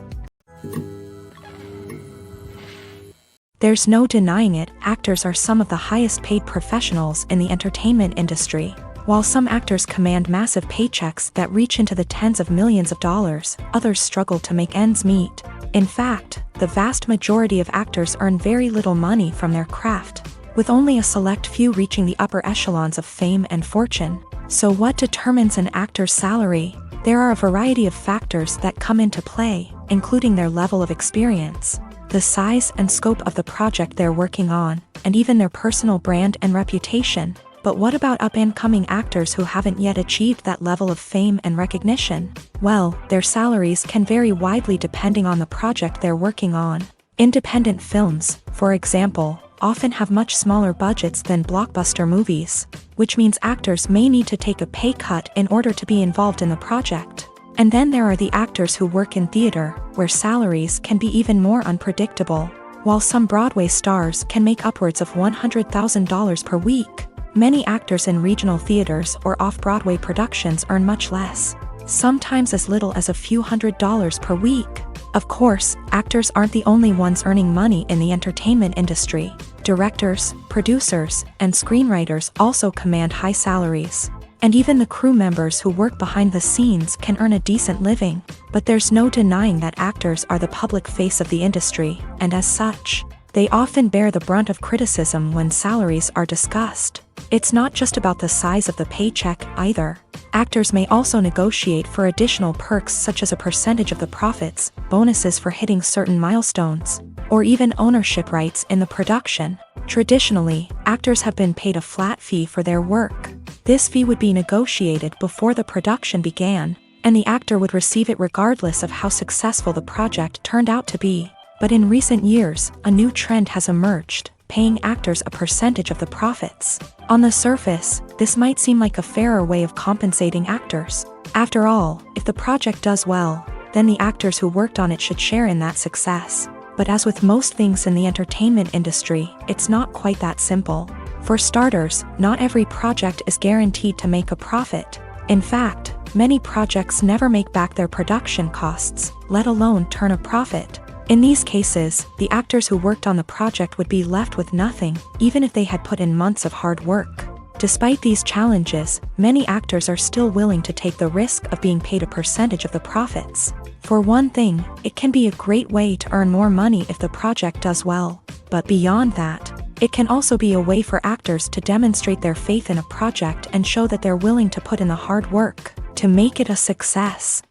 There's no denying it, actors are some of the highest paid professionals in the entertainment industry. While some actors command massive paychecks that reach into the tens of millions of dollars, others struggle to make ends meet. In fact, the vast majority of actors earn very little money from their craft, with only a select few reaching the upper echelons of fame and fortune. So what determines an actor's salary? There are a variety of factors that come into play, including their level of experience, the size and scope of the project they're working on, and even their personal brand and reputation. But what about up-and-coming actors who haven't yet achieved that level of fame and recognition? Well, their salaries can vary widely depending on the project they're working on. Independent films, for example, often have much smaller budgets than blockbuster movies, which means actors may need to take a pay cut in order to be involved in the project. And then there are the actors who work in theater, where salaries can be even more unpredictable. While some Broadway stars can make upwards of $100,000 per week, many actors in regional theaters or off-Broadway productions earn much less, sometimes as little as a few $100s per week. Of course, actors aren't the only ones earning money in the entertainment industry. Directors, producers, and screenwriters also command high salaries. And even the crew members who work behind the scenes can earn a decent living. But there's no denying that actors are the public face of the industry, and as such, they often bear the brunt of criticism when salaries are discussed. It's not just about the size of the paycheck, either. Actors may also negotiate for additional perks such as a percentage of the profits, bonuses for hitting certain milestones, or even ownership rights in the production. Traditionally, actors have been paid a flat fee for their work. This fee would be negotiated before the production began, and the actor would receive it regardless of how successful the project turned out to be. But in recent years, a new trend has emerged, paying actors a percentage of the profits. On the surface, this might seem like a fairer way of compensating actors. After all, if the project does well, then the actors who worked on it should share in that success. But as with most things in the entertainment industry, it's not quite that simple. For starters, not every project is guaranteed to make a profit. In fact, many projects never make back their production costs, let alone turn a profit. In these cases, the actors who worked on the project would be left with nothing, even if they had put in months of hard work. Despite these challenges, many actors are still willing to take the risk of being paid a percentage of the profits. For one thing, it can be a great way to earn more money if the project does well. But beyond that, it can also be a way for actors to demonstrate their faith in a project and show that they're willing to put in the hard work to make it a success.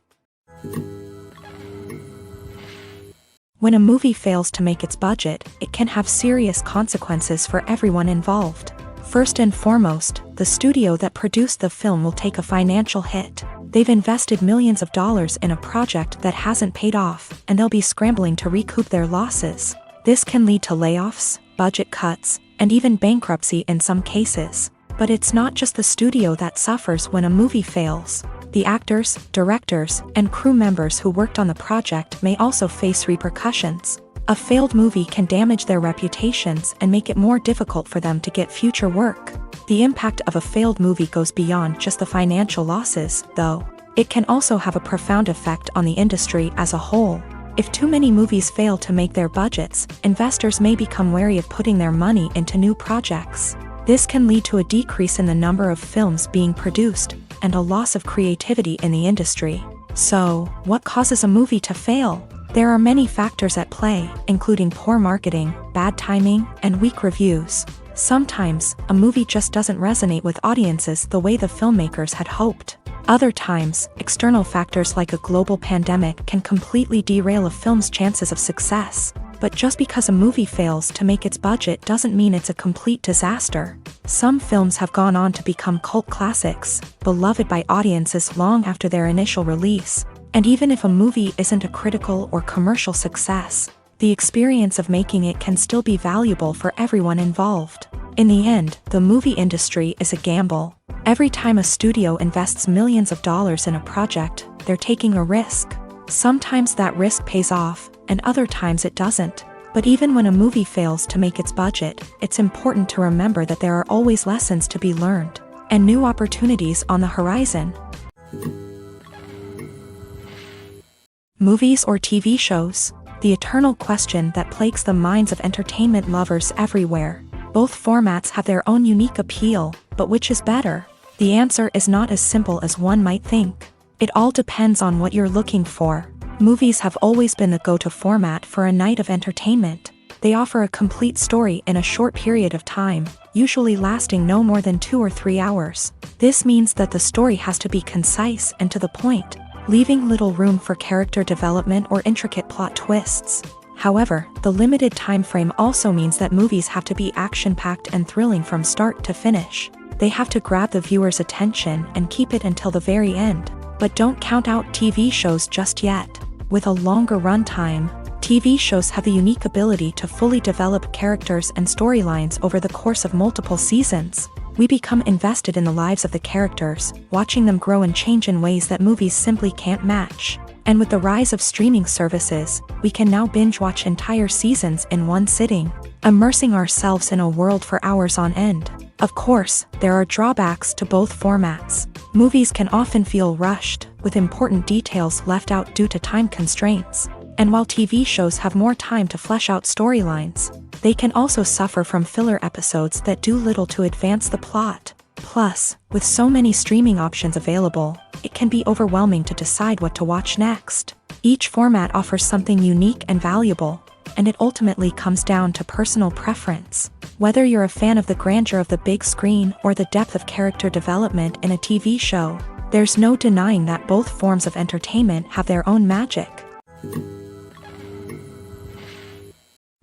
When a movie fails to make its budget, it can have serious consequences for everyone involved. First and foremost, the studio that produced the film will take a financial hit. They've invested millions of dollars in a project that hasn't paid off, and they'll be scrambling to recoup their losses. This can lead to layoffs, budget cuts, and even bankruptcy in some cases. But it's not just the studio that suffers when a movie fails. The actors, directors, and crew members who worked on the project may also face repercussions. A failed movie can damage their reputations and make it more difficult for them to get future work. The impact of a failed movie goes beyond just the financial losses, though. It can also have a profound effect on the industry as a whole. If too many movies fail to make their budgets, investors may become wary of putting their money into new projects. This can lead to a decrease in the number of films being produced, and a loss of creativity in the industry. So, what causes a movie to fail? There are many factors at play, including poor marketing, bad timing, and weak reviews. Sometimes, a movie just doesn't resonate with audiences the way the filmmakers had hoped. Other times, external factors like a global pandemic can completely derail a film's chances of success. But just because a movie fails to make its budget doesn't mean it's a complete disaster. Some films have gone on to become cult classics, beloved by audiences long after their initial release. And even if a movie isn't a critical or commercial success, the experience of making it can still be valuable for everyone involved. In the end, the movie industry is a gamble. Every time a studio invests millions of dollars in a project, they're taking a risk. Sometimes that risk pays off, and other times it doesn't. But even when a movie fails to make its budget, it's important to remember that there are always lessons to be learned, and new opportunities on the horizon. Movies or TV shows? the eternal question that plagues the minds of entertainment lovers everywhere. Both formats have their own unique appeal, but which is better? The answer is not as simple as one might think. It all depends on what you're looking for. Movies have always been the go-to format for a night of entertainment. They offer a complete story in a short period of time, usually lasting no more than 2 or 3 hours. This means that the story has to be concise and to the point, leaving little room for character development or intricate plot twists. However, the limited time frame also means that movies have to be action-packed and thrilling from start to finish. They have to grab the viewer's attention and keep it until the very end. But don't count out TV shows just yet. With a longer runtime, TV shows have the unique ability to fully develop characters and storylines over the course of multiple seasons. We become invested in the lives of the characters, watching them grow and change in ways that movies simply can't match. And with the rise of streaming services, we can now binge-watch entire seasons in one sitting, immersing ourselves in a world for hours on end. Of course, there are drawbacks to both formats. Movies can often feel rushed, with important details left out due to time constraints. And while TV shows have more time to flesh out storylines, they can also suffer from filler episodes that do little to advance the plot. Plus, with so many streaming options available, it can be overwhelming to decide what to watch next. Each format offers something unique and valuable, and it ultimately comes down to personal preference. Whether you're a fan of the grandeur of the big screen or the depth of character development in a TV show, there's no denying that both forms of entertainment have their own magic.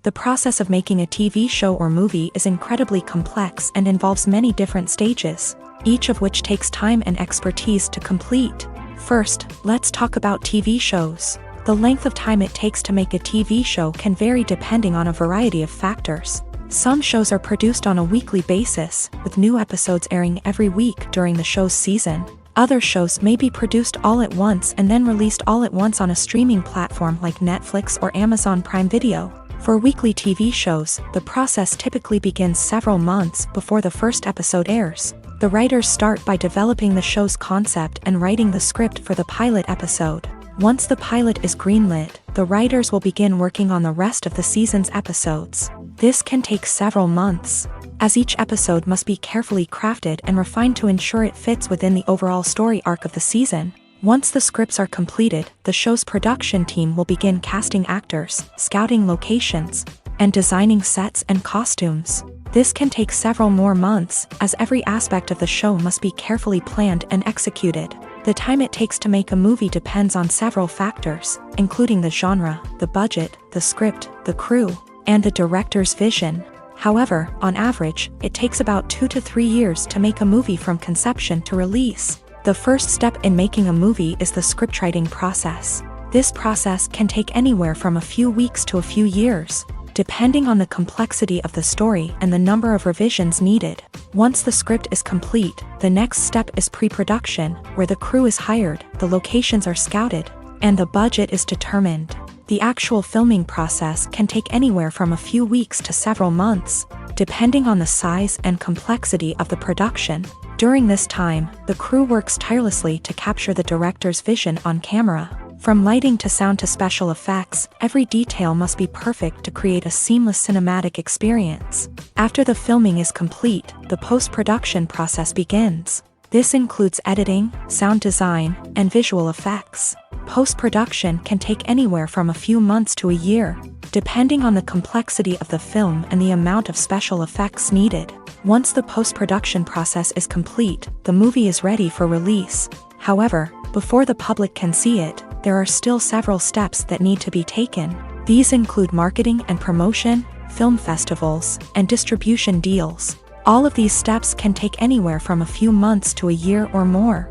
The process of making a TV show or movie is incredibly complex and involves many different stages, each of which takes time and expertise to complete. First, let's talk about TV shows. The length of time it takes to make a TV show can vary depending on a variety of factors. Some shows are produced on a weekly basis, with new episodes airing every week during the show's season. Other shows may be produced all at once and then released all at once on a streaming platform like Netflix or Amazon Prime Video. For weekly TV shows, the process typically begins several months before the first episode airs. The writers start by developing the show's concept and writing the script for the pilot episode. Once the pilot is greenlit, the writers will begin working on the rest of the season's episodes. This can take several months, as each episode must be carefully crafted and refined to ensure it fits within the overall story arc of the season. Once the scripts are completed, the show's production team will begin casting actors, scouting locations, and designing sets and costumes. This can take several more months, as every aspect of the show must be carefully planned and executed. The time it takes to make a movie depends on several factors, including the genre, the budget, the script, the crew, and the director's vision. However, on average, it takes about 2 to 3 years to make a movie from conception to release. The first step in making a movie is the scriptwriting process. This process can take anywhere from a few weeks to a few years, depending on the complexity of the story and the number of revisions needed. Once the script is complete, the next step is pre-production, where the crew is hired, the locations are scouted, and the budget is determined. The actual filming process can take anywhere from a few weeks to several months, depending on the size and complexity of the production. During this time, the crew works tirelessly to capture the director's vision on camera. From lighting to sound to special effects, every detail must be perfect to create a seamless cinematic experience. After the filming is complete, the post-production process begins. This includes editing, sound design, and visual effects. Post-production can take anywhere from a few months to a year, depending on the complexity of the film and the amount of special effects needed. Once the post-production process is complete, the movie is ready for release. However, before the public can see it, there are still several steps that need to be taken. These include marketing and promotion, film festivals, and distribution deals. All of these steps can take anywhere from a few months to a year or more.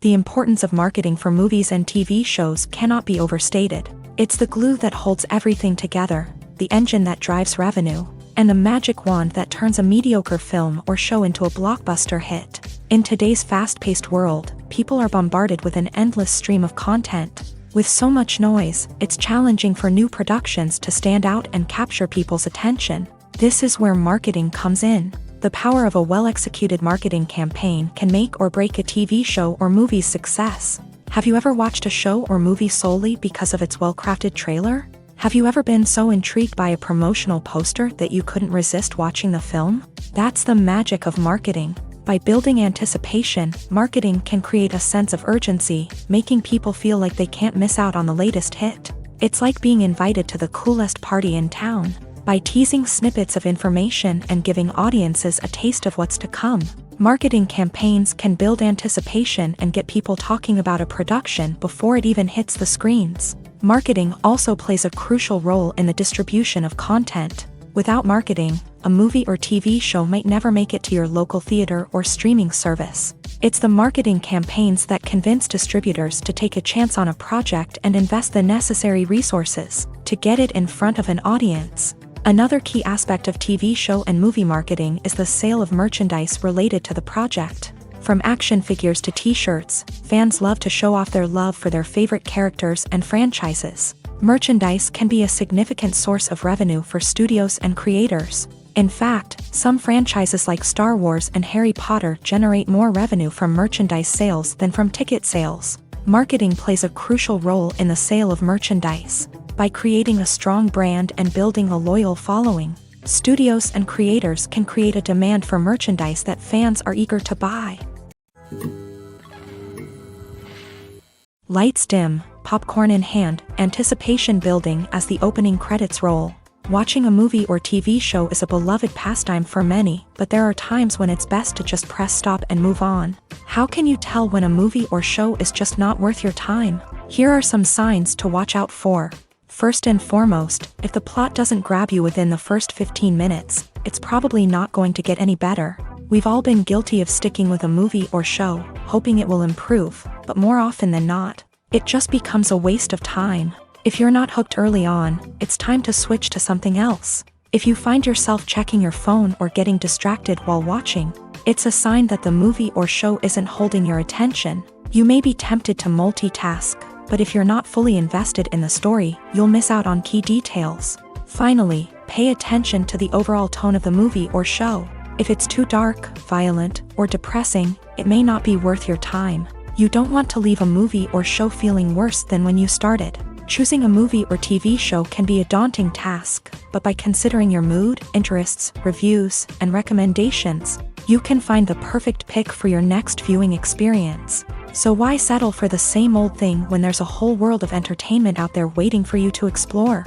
The importance of marketing for movies and TV shows cannot be overstated. It's the glue that holds everything together, the engine that drives revenue, and the magic wand that turns a mediocre film or show into a blockbuster hit. In today's fast-paced world, people are bombarded with an endless stream of content. With so much noise, it's challenging for new productions to stand out and capture people's attention. This is where marketing comes in. The power of a well-executed marketing campaign can make or break a TV show or movie's success. Have you ever watched a show or movie solely because of its well-crafted trailer? Have you ever been so intrigued by a promotional poster that you couldn't resist watching the film? That's the magic of marketing. By building anticipation, marketing can create a sense of urgency, making people feel like they can't miss out on the latest hit. It's like being invited to the coolest party in town. By teasing snippets of information and giving audiences a taste of what's to come, marketing campaigns can build anticipation and get people talking about a production before it even hits the screens. Marketing also plays a crucial role in the distribution of content. Without marketing, a movie or TV show might never make it to your local theater or streaming service. It's the marketing campaigns that convince distributors to take a chance on a project and invest the necessary resources to get it in front of an audience. Another key aspect of TV show and movie marketing is the sale of merchandise related to the project. From action figures to t-shirts, fans love to show off their love for their favorite characters and franchises. Merchandise can be a significant source of revenue for studios and creators. In fact, some franchises like Star Wars and Harry Potter generate more revenue from merchandise sales than from ticket sales. Marketing plays a crucial role in the sale of merchandise. By creating a strong brand and building a loyal following, studios and creators can create a demand for merchandise that fans are eager to buy. Lights dim, popcorn in hand, anticipation building as the opening credits roll. Watching a movie or TV show is a beloved pastime for many, but there are times when it's best to just press stop and move on. How can you tell when a movie or show is just not worth your time? Here are some signs to watch out for. First and foremost, if the plot doesn't grab you within the first 15 minutes, it's probably not going to get any better. We've all been guilty of sticking with a movie or show, hoping it will improve, but more often than not, it just becomes a waste of time. If you're not hooked early on, it's time to switch to something else. If you find yourself checking your phone or getting distracted while watching, it's a sign that the movie or show isn't holding your attention. You may be tempted to multitask, but if you're not fully invested in the story, you'll miss out on key details. Finally, pay attention to the overall tone of the movie or show. If it's too dark, violent, or depressing, it may not be worth your time. You don't want to leave a movie or show feeling worse than when you started. Choosing a movie or TV show can be a daunting task, but by considering your mood, interests, reviews, and recommendations, you can find the perfect pick for your next viewing experience. So why settle for the same old thing when there's a whole world of entertainment out there waiting for you to explore?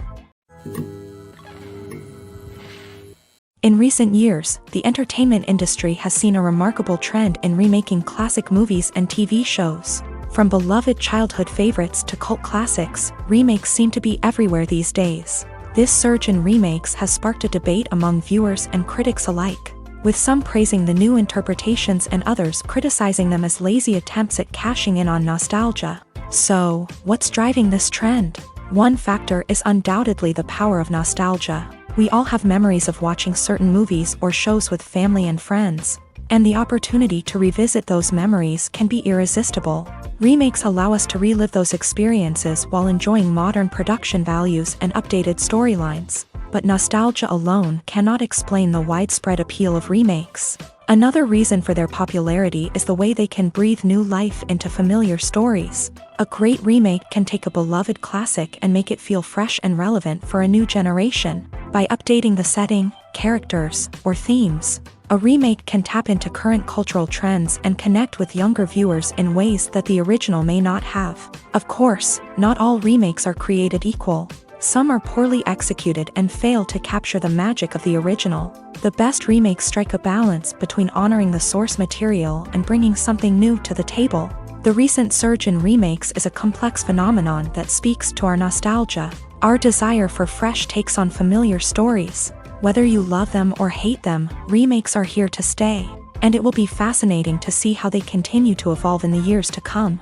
In recent years, the entertainment industry has seen a remarkable trend in remaking classic movies and TV shows. From beloved childhood favorites to cult classics, remakes seem to be everywhere these days. This surge in remakes has sparked a debate among viewers and critics alike, with some praising the new interpretations and others criticizing them as lazy attempts at cashing in on nostalgia. So, what's driving this trend? One factor is undoubtedly the power of nostalgia. We all have memories of watching certain movies or shows with family and friends, and the opportunity to revisit those memories can be irresistible. Remakes allow us to relive those experiences while enjoying modern production values and updated storylines. But nostalgia alone cannot explain the widespread appeal of remakes. Another reason for their popularity is the way they can breathe new life into familiar stories. A great remake can take a beloved classic and make it feel fresh and relevant for a new generation. By updating the setting, characters, or themes, a remake can tap into current cultural trends and connect with younger viewers in ways that the original may not have. Of course, not all remakes are created equal. Some are poorly executed and fail to capture the magic of the original. The best remakes strike a balance between honoring the source material and bringing something new to the table. The recent surge in remakes is a complex phenomenon that speaks to our nostalgia, our desire for fresh takes on familiar stories. Whether you love them or hate them, remakes are here to stay, and it will be fascinating to see how they continue to evolve in the years to come.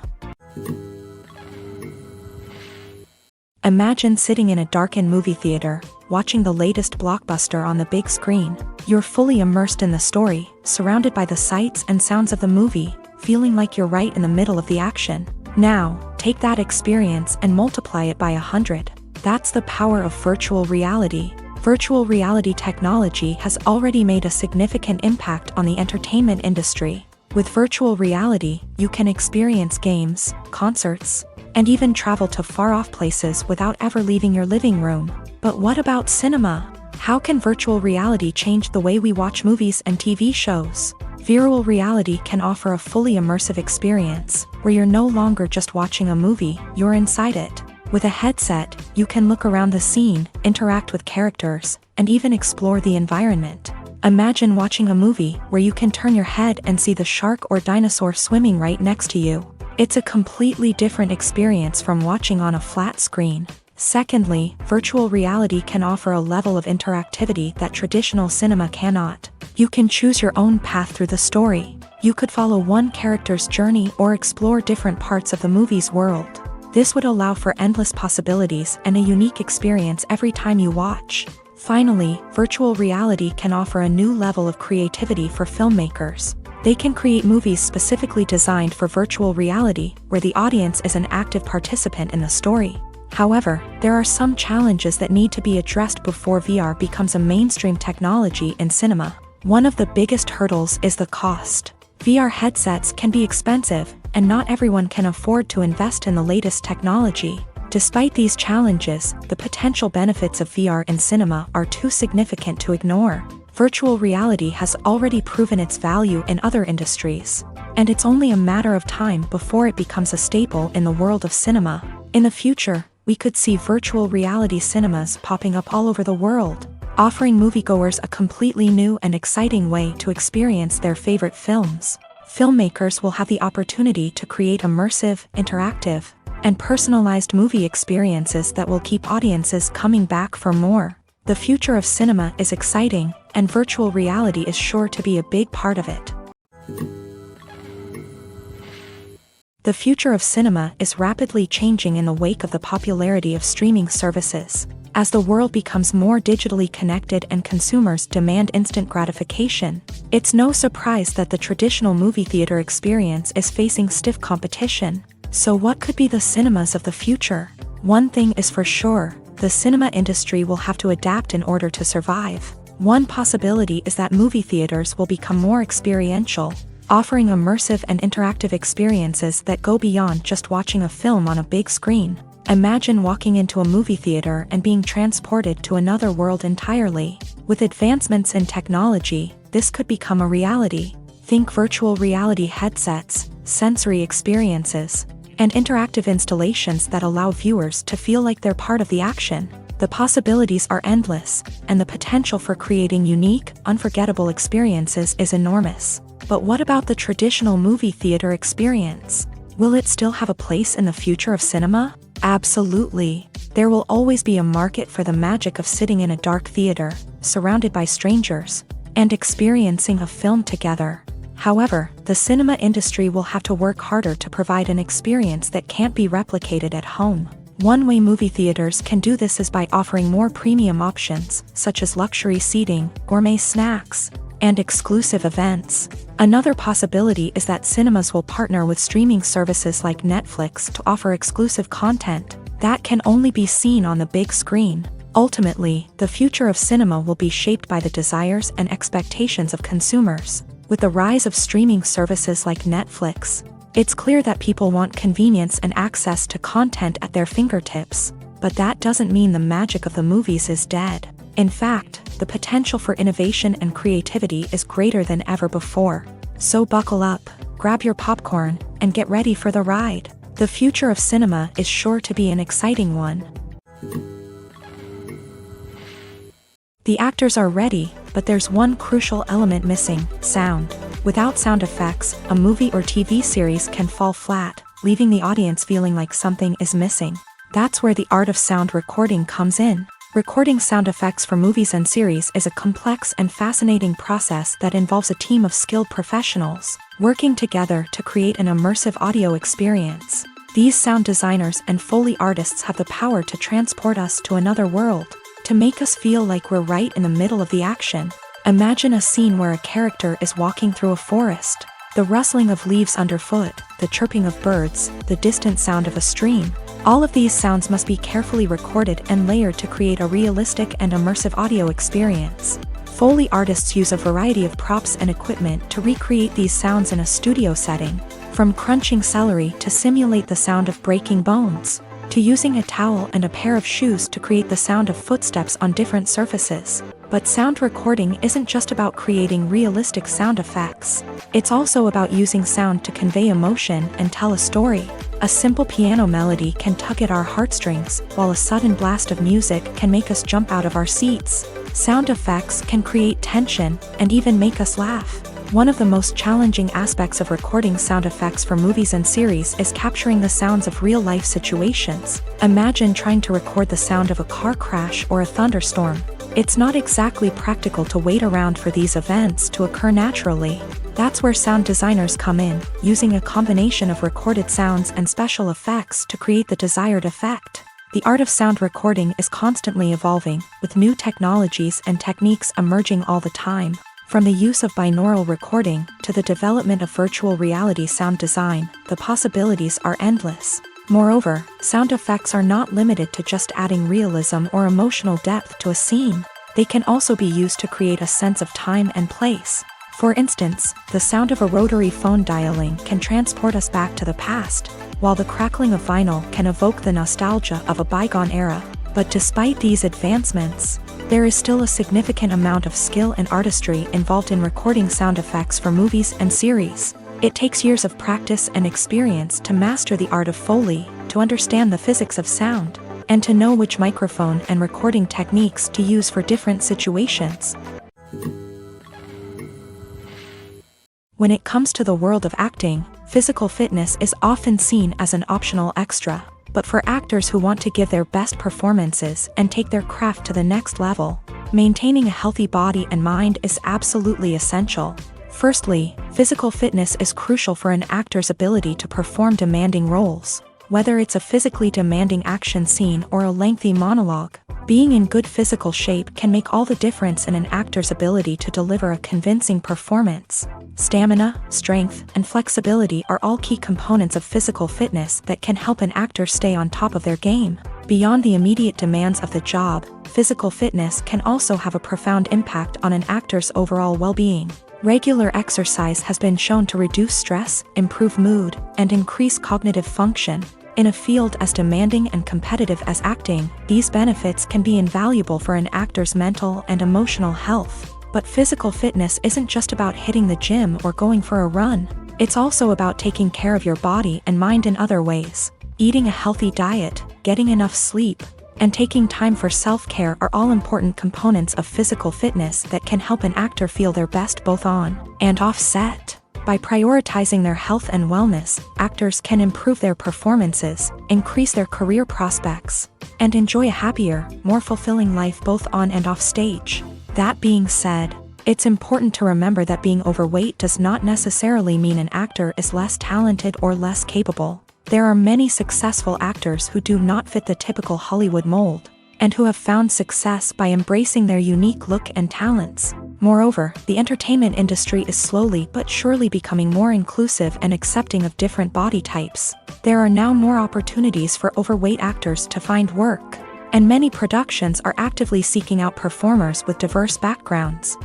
Imagine sitting in a darkened movie theater, watching the latest blockbuster on the big screen. You're fully immersed in the story, surrounded by the sights and sounds of the movie, feeling like you're right in the middle of the action. Now, take that experience and multiply it by 100. That's the power of virtual reality. Virtual reality technology has already made a significant impact on the entertainment industry. With virtual reality, you can experience games, concerts, and even travel to far-off places without ever leaving your living room. But what about cinema? How can virtual reality change the way we watch movies and TV shows? Virtual reality can offer a fully immersive experience, where you're no longer just watching a movie, you're inside it. With a headset, you can look around the scene, interact with characters, and even explore the environment. Imagine watching a movie where you can turn your head and see the shark or dinosaur swimming right next to you. It's a completely different experience from watching on a flat screen. Secondly, virtual reality can offer a level of interactivity that traditional cinema cannot. You can choose your own path through the story. You could follow one character's journey or explore different parts of the movie's world. This would allow for endless possibilities and a unique experience every time you watch. Finally, virtual reality can offer a new level of creativity for filmmakers. They can create movies specifically designed for virtual reality, where the audience is an active participant in the story. However, there are some challenges that need to be addressed before VR becomes a mainstream technology in cinema. One of the biggest hurdles is the cost. VR headsets can be expensive, and not everyone can afford to invest in the latest technology. Despite these challenges, the potential benefits of VR in cinema are too significant to ignore. Virtual reality has already proven its value in other industries, and it's only a matter of time before it becomes a staple in the world of cinema. In the future, we could see virtual reality cinemas popping up all over the world, offering moviegoers a completely new and exciting way to experience their favorite films. Filmmakers will have the opportunity to create immersive, interactive, and personalized movie experiences that will keep audiences coming back for more. The future of cinema is exciting, and virtual reality is sure to be a big part of it. The future of cinema is rapidly changing in the wake of the popularity of streaming services. As the world becomes more digitally connected and consumers demand instant gratification, it's no surprise that the traditional movie theater experience is facing stiff competition. So what could be the cinemas of the future? One thing is for sure, the cinema industry will have to adapt in order to survive. One possibility is that movie theaters will become more experiential, offering immersive and interactive experiences that go beyond just watching a film on a big screen. Imagine walking into a movie theater and being transported to another world entirely. With advancements in technology, this could become a reality. Think virtual reality headsets, sensory experiences, and interactive installations that allow viewers to feel like they're part of the action. The possibilities are endless, and the potential for creating unique, unforgettable experiences is enormous. But what about the traditional movie theater experience? Will it still have a place in the future of cinema? Absolutely. There will always be a market for the magic of sitting in a dark theater, surrounded by strangers, and experiencing a film together. However, the cinema industry will have to work harder to provide an experience that can't be replicated at home. One way movie theaters can do this is by offering more premium options, such as luxury seating, gourmet snacks, and exclusive events. Another possibility is that cinemas will partner with streaming services like Netflix to offer exclusive content that can only be seen on the big screen. Ultimately, the future of cinema will be shaped by the desires and expectations of consumers. With the rise of streaming services like Netflix, it's clear that people want convenience and access to content at their fingertips. But that doesn't mean the magic of the movies is dead. In fact, the potential for innovation and creativity is greater than ever before. So buckle up, grab your popcorn, and get ready for the ride. The future of cinema is sure to be an exciting one. The actors are ready, but there's one crucial element missing: sound. Without sound effects, a movie or TV series can fall flat, leaving the audience feeling like something is missing. That's where the art of sound recording comes in. Recording sound effects for movies and series is a complex and fascinating process that involves a team of skilled professionals working together to create an immersive audio experience. These sound designers and Foley artists have the power to transport us to another world, to make us feel like we're right in the middle of the action. Imagine a scene where a character is walking through a forest. The rustling of leaves underfoot, the chirping of birds, the distant sound of a stream. All of these sounds must be carefully recorded and layered to create a realistic and immersive audio experience. Foley artists use a variety of props and equipment to recreate these sounds in a studio setting, from crunching celery to simulate the sound of breaking bones, to using a towel and a pair of shoes to create the sound of footsteps on different surfaces. But sound recording isn't just about creating realistic sound effects. It's also about using sound to convey emotion and tell a story. A simple piano melody can tug at our heartstrings, while a sudden blast of music can make us jump out of our seats. Sound effects can create tension and even make us laugh. One of the most challenging aspects of recording sound effects for movies and series is capturing the sounds of real-life situations. Imagine trying to record the sound of a car crash or a thunderstorm. It's not exactly practical to wait around for these events to occur naturally. That's where sound designers come in, using a combination of recorded sounds and special effects to create the desired effect. The art of sound recording is constantly evolving, with new technologies and techniques emerging all the time. From the use of binaural recording to the development of virtual reality sound design, the possibilities are endless. Moreover, sound effects are not limited to just adding realism or emotional depth to a scene. They can also be used to create a sense of time and place. For instance, the sound of a rotary phone dialing can transport us back to the past, while the crackling of vinyl can evoke the nostalgia of a bygone era. But despite these advancements, there is still a significant amount of skill and artistry involved in recording sound effects for movies and series. It takes years of practice and experience to master the art of Foley, to understand the physics of sound, and to know which microphone and recording techniques to use for different situations. When it comes to the world of acting, physical fitness is often seen as an optional extra. But for actors who want to give their best performances and take their craft to the next level, maintaining a healthy body and mind is absolutely essential. Firstly, physical fitness is crucial for an actor's ability to perform demanding roles. Whether it's a physically demanding action scene or a lengthy monologue, being in good physical shape can make all the difference in an actor's ability to deliver a convincing performance. Stamina, strength, and flexibility are all key components of physical fitness that can help an actor stay on top of their game. Beyond the immediate demands of the job, physical fitness can also have a profound impact on an actor's overall well-being. Regular exercise has been shown to reduce stress, improve mood, and increase cognitive function. In a field as demanding and competitive as acting, these benefits can be invaluable for an actor's mental and emotional health. But physical fitness isn't just about hitting the gym or going for a run. It's also about taking care of your body and mind in other ways. Eating a healthy diet, getting enough sleep, and taking time for self-care are all important components of physical fitness that can help an actor feel their best both on and off set. By prioritizing their health and wellness, actors can improve their performances, increase their career prospects, and enjoy a happier, more fulfilling life both on and off stage. That being said, it's important to remember that being overweight does not necessarily mean an actor is less talented or less capable. There are many successful actors who do not fit the typical Hollywood mold, and who have found success by embracing their unique look and talents. Moreover, the entertainment industry is slowly but surely becoming more inclusive and accepting of different body types. There are now more opportunities for overweight actors to find work, and many productions are actively seeking out performers with diverse backgrounds.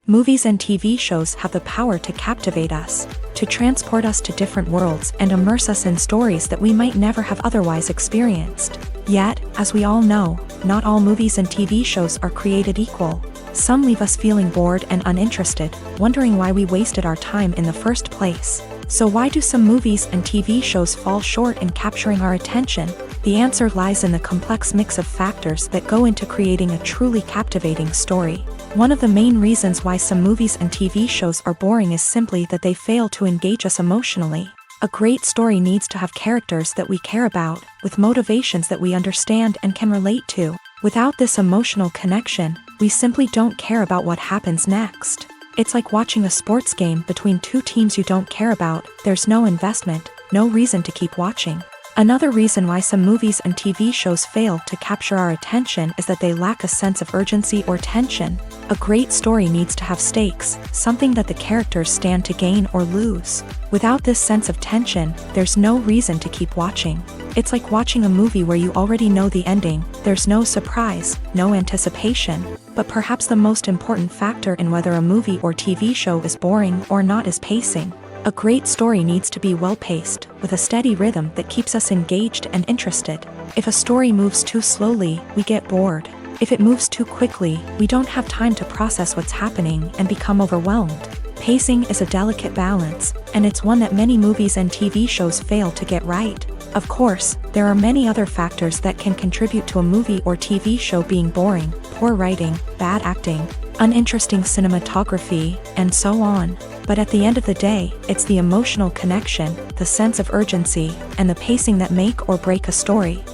Movies and TV shows have the power to captivate us, to transport us to different worlds and immerse us in stories that we might never have otherwise experienced. Yet, as we all know, not all movies and TV shows are created equal. Some leave us feeling bored and uninterested, wondering why we wasted our time in the first place. So why do some movies and TV shows fall short in capturing our attention? The answer lies in the complex mix of factors that go into creating a truly captivating story. One of the main reasons why some movies and TV shows are boring is simply that they fail to engage us emotionally. A great story needs to have characters that we care about, with motivations that we understand and can relate to. Without this emotional connection, we simply don't care about what happens next. It's like watching a sports game between two teams you don't care about. There's no investment, no reason to keep watching. Another reason why some movies and TV shows fail to capture our attention is that they lack a sense of urgency or tension. A great story needs to have stakes, something that the characters stand to gain or lose. Without this sense of tension, there's no reason to keep watching. It's like watching a movie where you already know the ending. There's no surprise, no anticipation. But perhaps the most important factor in whether a movie or TV show is boring or not is pacing. A great story needs to be well-paced, with a steady rhythm that keeps us engaged and interested. If a story moves too slowly, we get bored. If it moves too quickly, we don't have time to process what's happening and become overwhelmed. Pacing is a delicate balance, and it's one that many movies and TV shows fail to get right. Of course, there are many other factors that can contribute to a movie or TV show being boring: poor writing, bad acting, uninteresting cinematography, and so on. But at the end of the day, it's the emotional connection, the sense of urgency, and the pacing that make or break a story.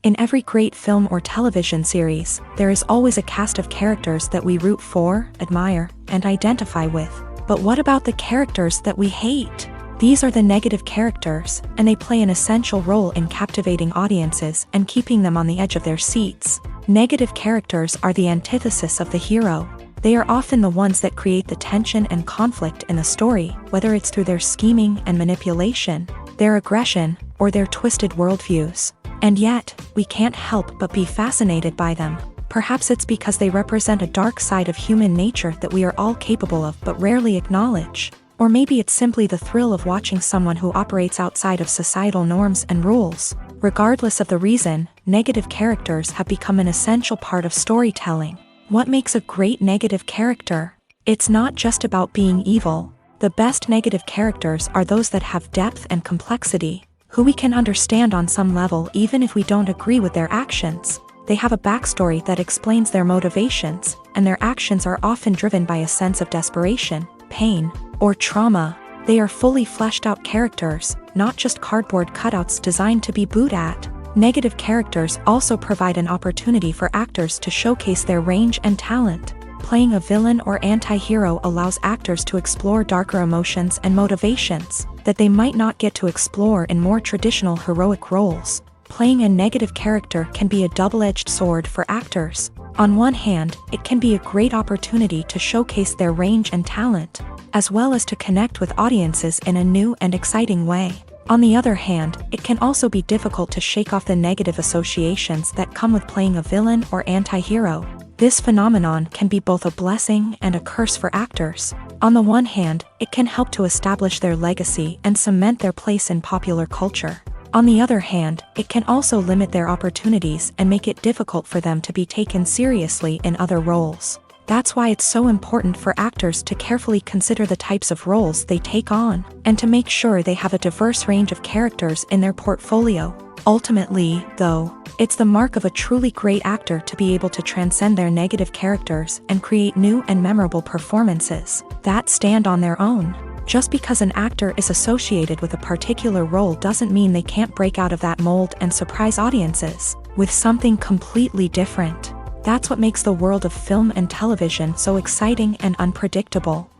In every great film or television series, there is always a cast of characters that we root for, admire, and identify with. But what about the characters that we hate? These are the negative characters, and they play an essential role in captivating audiences and keeping them on the edge of their seats. Negative characters are the antithesis of the hero. They are often the ones that create the tension and conflict in the story, whether it's through their scheming and manipulation, their aggression, or their twisted worldviews. And yet, we can't help but be fascinated by them. Perhaps it's because they represent a dark side of human nature that we are all capable of but rarely acknowledge. Or maybe it's simply the thrill of watching someone who operates outside of societal norms and rules. Regardless of the reason, negative characters have become an essential part of storytelling. What makes a great negative character? It's not just about being evil. The best negative characters are those that have depth and complexity, who we can understand on some level even if we don't agree with their actions. They have a backstory that explains their motivations, and their actions are often driven by a sense of desperation, pain, or trauma. They are fully fleshed out characters, not just cardboard cutouts designed to be booed at. Negative characters also provide an opportunity for actors to showcase their range and talent. Playing a villain or anti-hero allows actors to explore darker emotions and motivations that they might not get to explore in more traditional heroic roles. Playing a negative character can be a double-edged sword for actors. On one hand, it can be a great opportunity to showcase their range and talent, as well as to connect with audiences in a new and exciting way. On the other hand, it can also be difficult to shake off the negative associations that come with playing a villain or anti-hero. This phenomenon can be both a blessing and a curse for actors. On the one hand, it can help to establish their legacy and cement their place in popular culture. On the other hand, it can also limit their opportunities and make it difficult for them to be taken seriously in other roles. That's why it's so important for actors to carefully consider the types of roles they take on, and to make sure they have a diverse range of characters in their portfolio. Ultimately, though, it's the mark of a truly great actor to be able to transcend their negative characters and create new and memorable performances that stand on their own. Just because an actor is associated with a particular role doesn't mean they can't break out of that mold and surprise audiences with something completely different. That's what makes the world of film and television so exciting and unpredictable.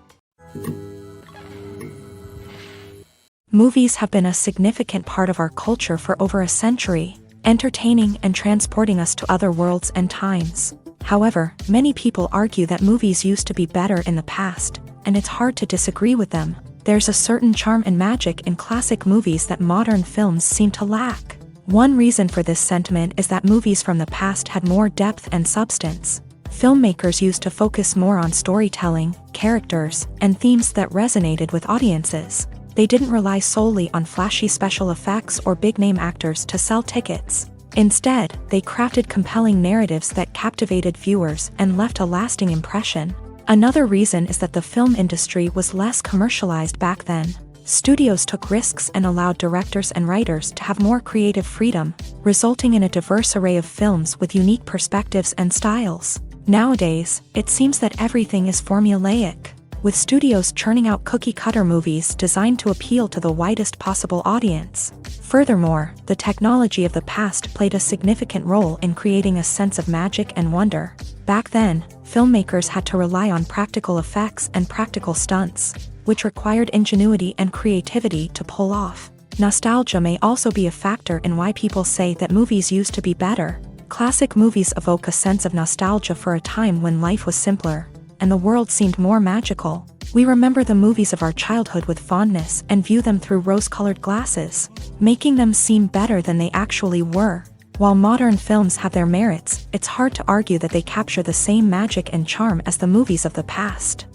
Movies have been a significant part of our culture for over a century, entertaining and transporting us to other worlds and times. However, many people argue that movies used to be better in the past, and it's hard to disagree with them. There's a certain charm and magic in classic movies that modern films seem to lack. One reason for this sentiment is that movies from the past had more depth and substance. Filmmakers used to focus more on storytelling, characters, and themes that resonated with audiences. They didn't rely solely on flashy special effects or big-name actors to sell tickets. Instead, they crafted compelling narratives that captivated viewers and left a lasting impression. Another reason is that the film industry was less commercialized back then. Studios took risks and allowed directors and writers to have more creative freedom, resulting in a diverse array of films with unique perspectives and styles. Nowadays, it seems that everything is formulaic, with studios churning out cookie-cutter movies designed to appeal to the widest possible audience. Furthermore, the technology of the past played a significant role in creating a sense of magic and wonder. Back then, filmmakers had to rely on practical effects and practical stunts, which required ingenuity and creativity to pull off. Nostalgia may also be a factor in why people say that movies used to be better. Classic movies evoke a sense of nostalgia for a time when life was simpler, and the world seemed more magical. We remember the movies of our childhood with fondness and view them through rose-colored glasses, making them seem better than they actually were. While modern films have their merits, it's hard to argue that they capture the same magic and charm as the movies of the past.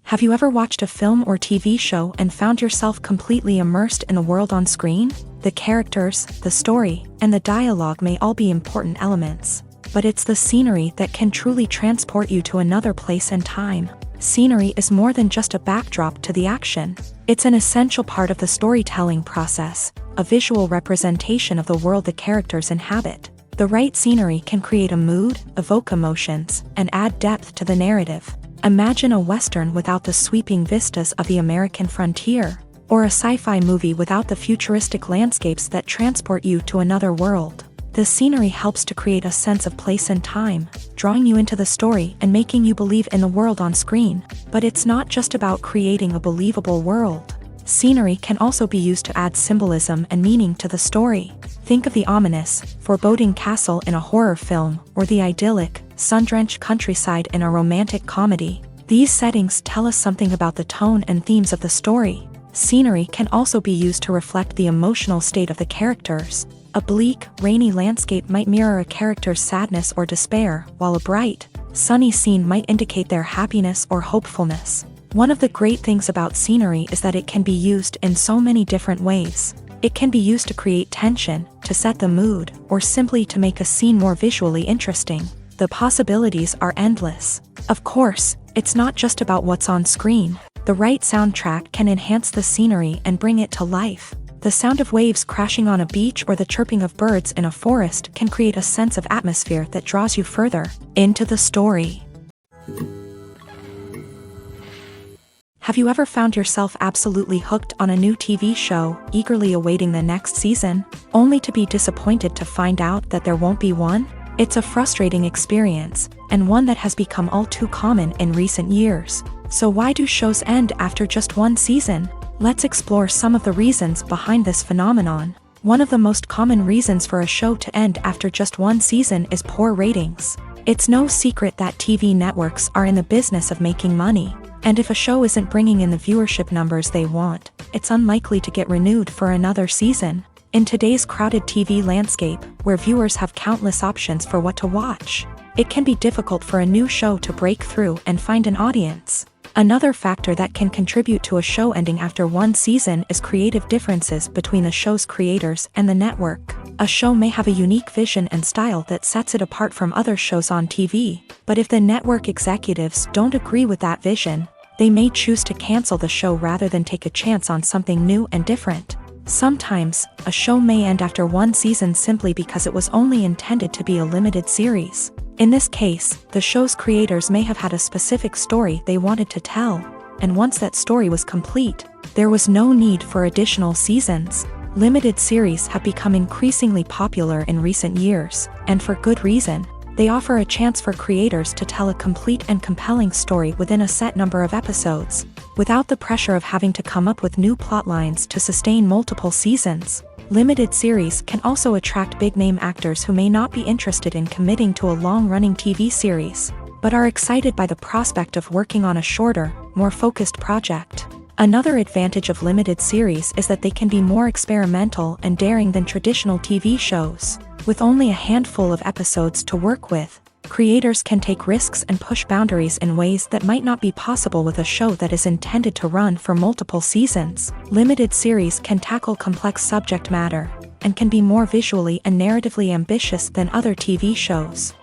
Have you ever watched a film or TV show and found yourself completely immersed in the world on screen? The characters, the story, and the dialogue may all be important elements, but it's the scenery that can truly transport you to another place and time. Scenery is more than just a backdrop to the action. It's an essential part of the storytelling process, a visual representation of the world the characters inhabit. The right scenery can create a mood, evoke emotions, and add depth to the narrative. Imagine a Western without the sweeping vistas of the American frontier, or a sci-fi movie without the futuristic landscapes that transport you to another world. The scenery helps to create a sense of place and time, drawing you into the story and making you believe in the world on screen. But it's not just about creating a believable world. Scenery can also be used to add symbolism and meaning to the story. Think of the ominous, foreboding castle in a horror film, or the idyllic, sun-drenched countryside in a romantic comedy. These settings tell us something about the tone and themes of the story. Scenery can also be used to reflect the emotional state of the characters. A bleak, rainy landscape might mirror a character's sadness or despair, while a bright, sunny scene might indicate their happiness or hopefulness. One of the great things about scenery is that it can be used in so many different ways. It can be used to create tension, to set the mood, or simply to make a scene more visually interesting. The possibilities are endless. Of course, it's not just about what's on screen. The right soundtrack can enhance the scenery and bring it to life. The sound of waves crashing on a beach or the chirping of birds in a forest can create a sense of atmosphere that draws you further into the story. Have you ever found yourself absolutely hooked on a new TV show, eagerly awaiting the next season, only to be disappointed to find out that there won't be one? It's a frustrating experience, and one that has become all too common in recent years. So why do shows end after just one season? Let's explore some of the reasons behind this phenomenon. One of the most common reasons for a show to end after just one season is poor ratings. It's no secret that TV networks are in the business of making money, and if a show isn't bringing in the viewership numbers they want, it's unlikely to get renewed for another season. In today's crowded TV landscape, where viewers have countless options for what to watch, it can be difficult for a new show to break through and find an audience. Another factor that can contribute to a show ending after one season is creative differences between the show's creators and the network. A show may have a unique vision and style that sets it apart from other shows on TV, but if the network executives don't agree with that vision, they may choose to cancel the show rather than take a chance on something new and different. Sometimes, a show may end after one season simply because it was only intended to be a limited series. In this case, the show's creators may have had a specific story they wanted to tell, and once that story was complete, there was no need for additional seasons. Limited series have become increasingly popular in recent years, and for good reason. They offer a chance for creators to tell a complete and compelling story within a set number of episodes, without the pressure of having to come up with new plotlines to sustain multiple seasons. Limited series can also attract big-name actors who may not be interested in committing to a long-running TV series, but are excited by the prospect of working on a shorter, more focused project. Another advantage of limited series is that they can be more experimental and daring than traditional TV shows. With only a handful of episodes to work with, creators can take risks and push boundaries in ways that might not be possible with a show that is intended to run for multiple seasons. Limited series can tackle complex subject matter, and can be more visually and narratively ambitious than other TV shows.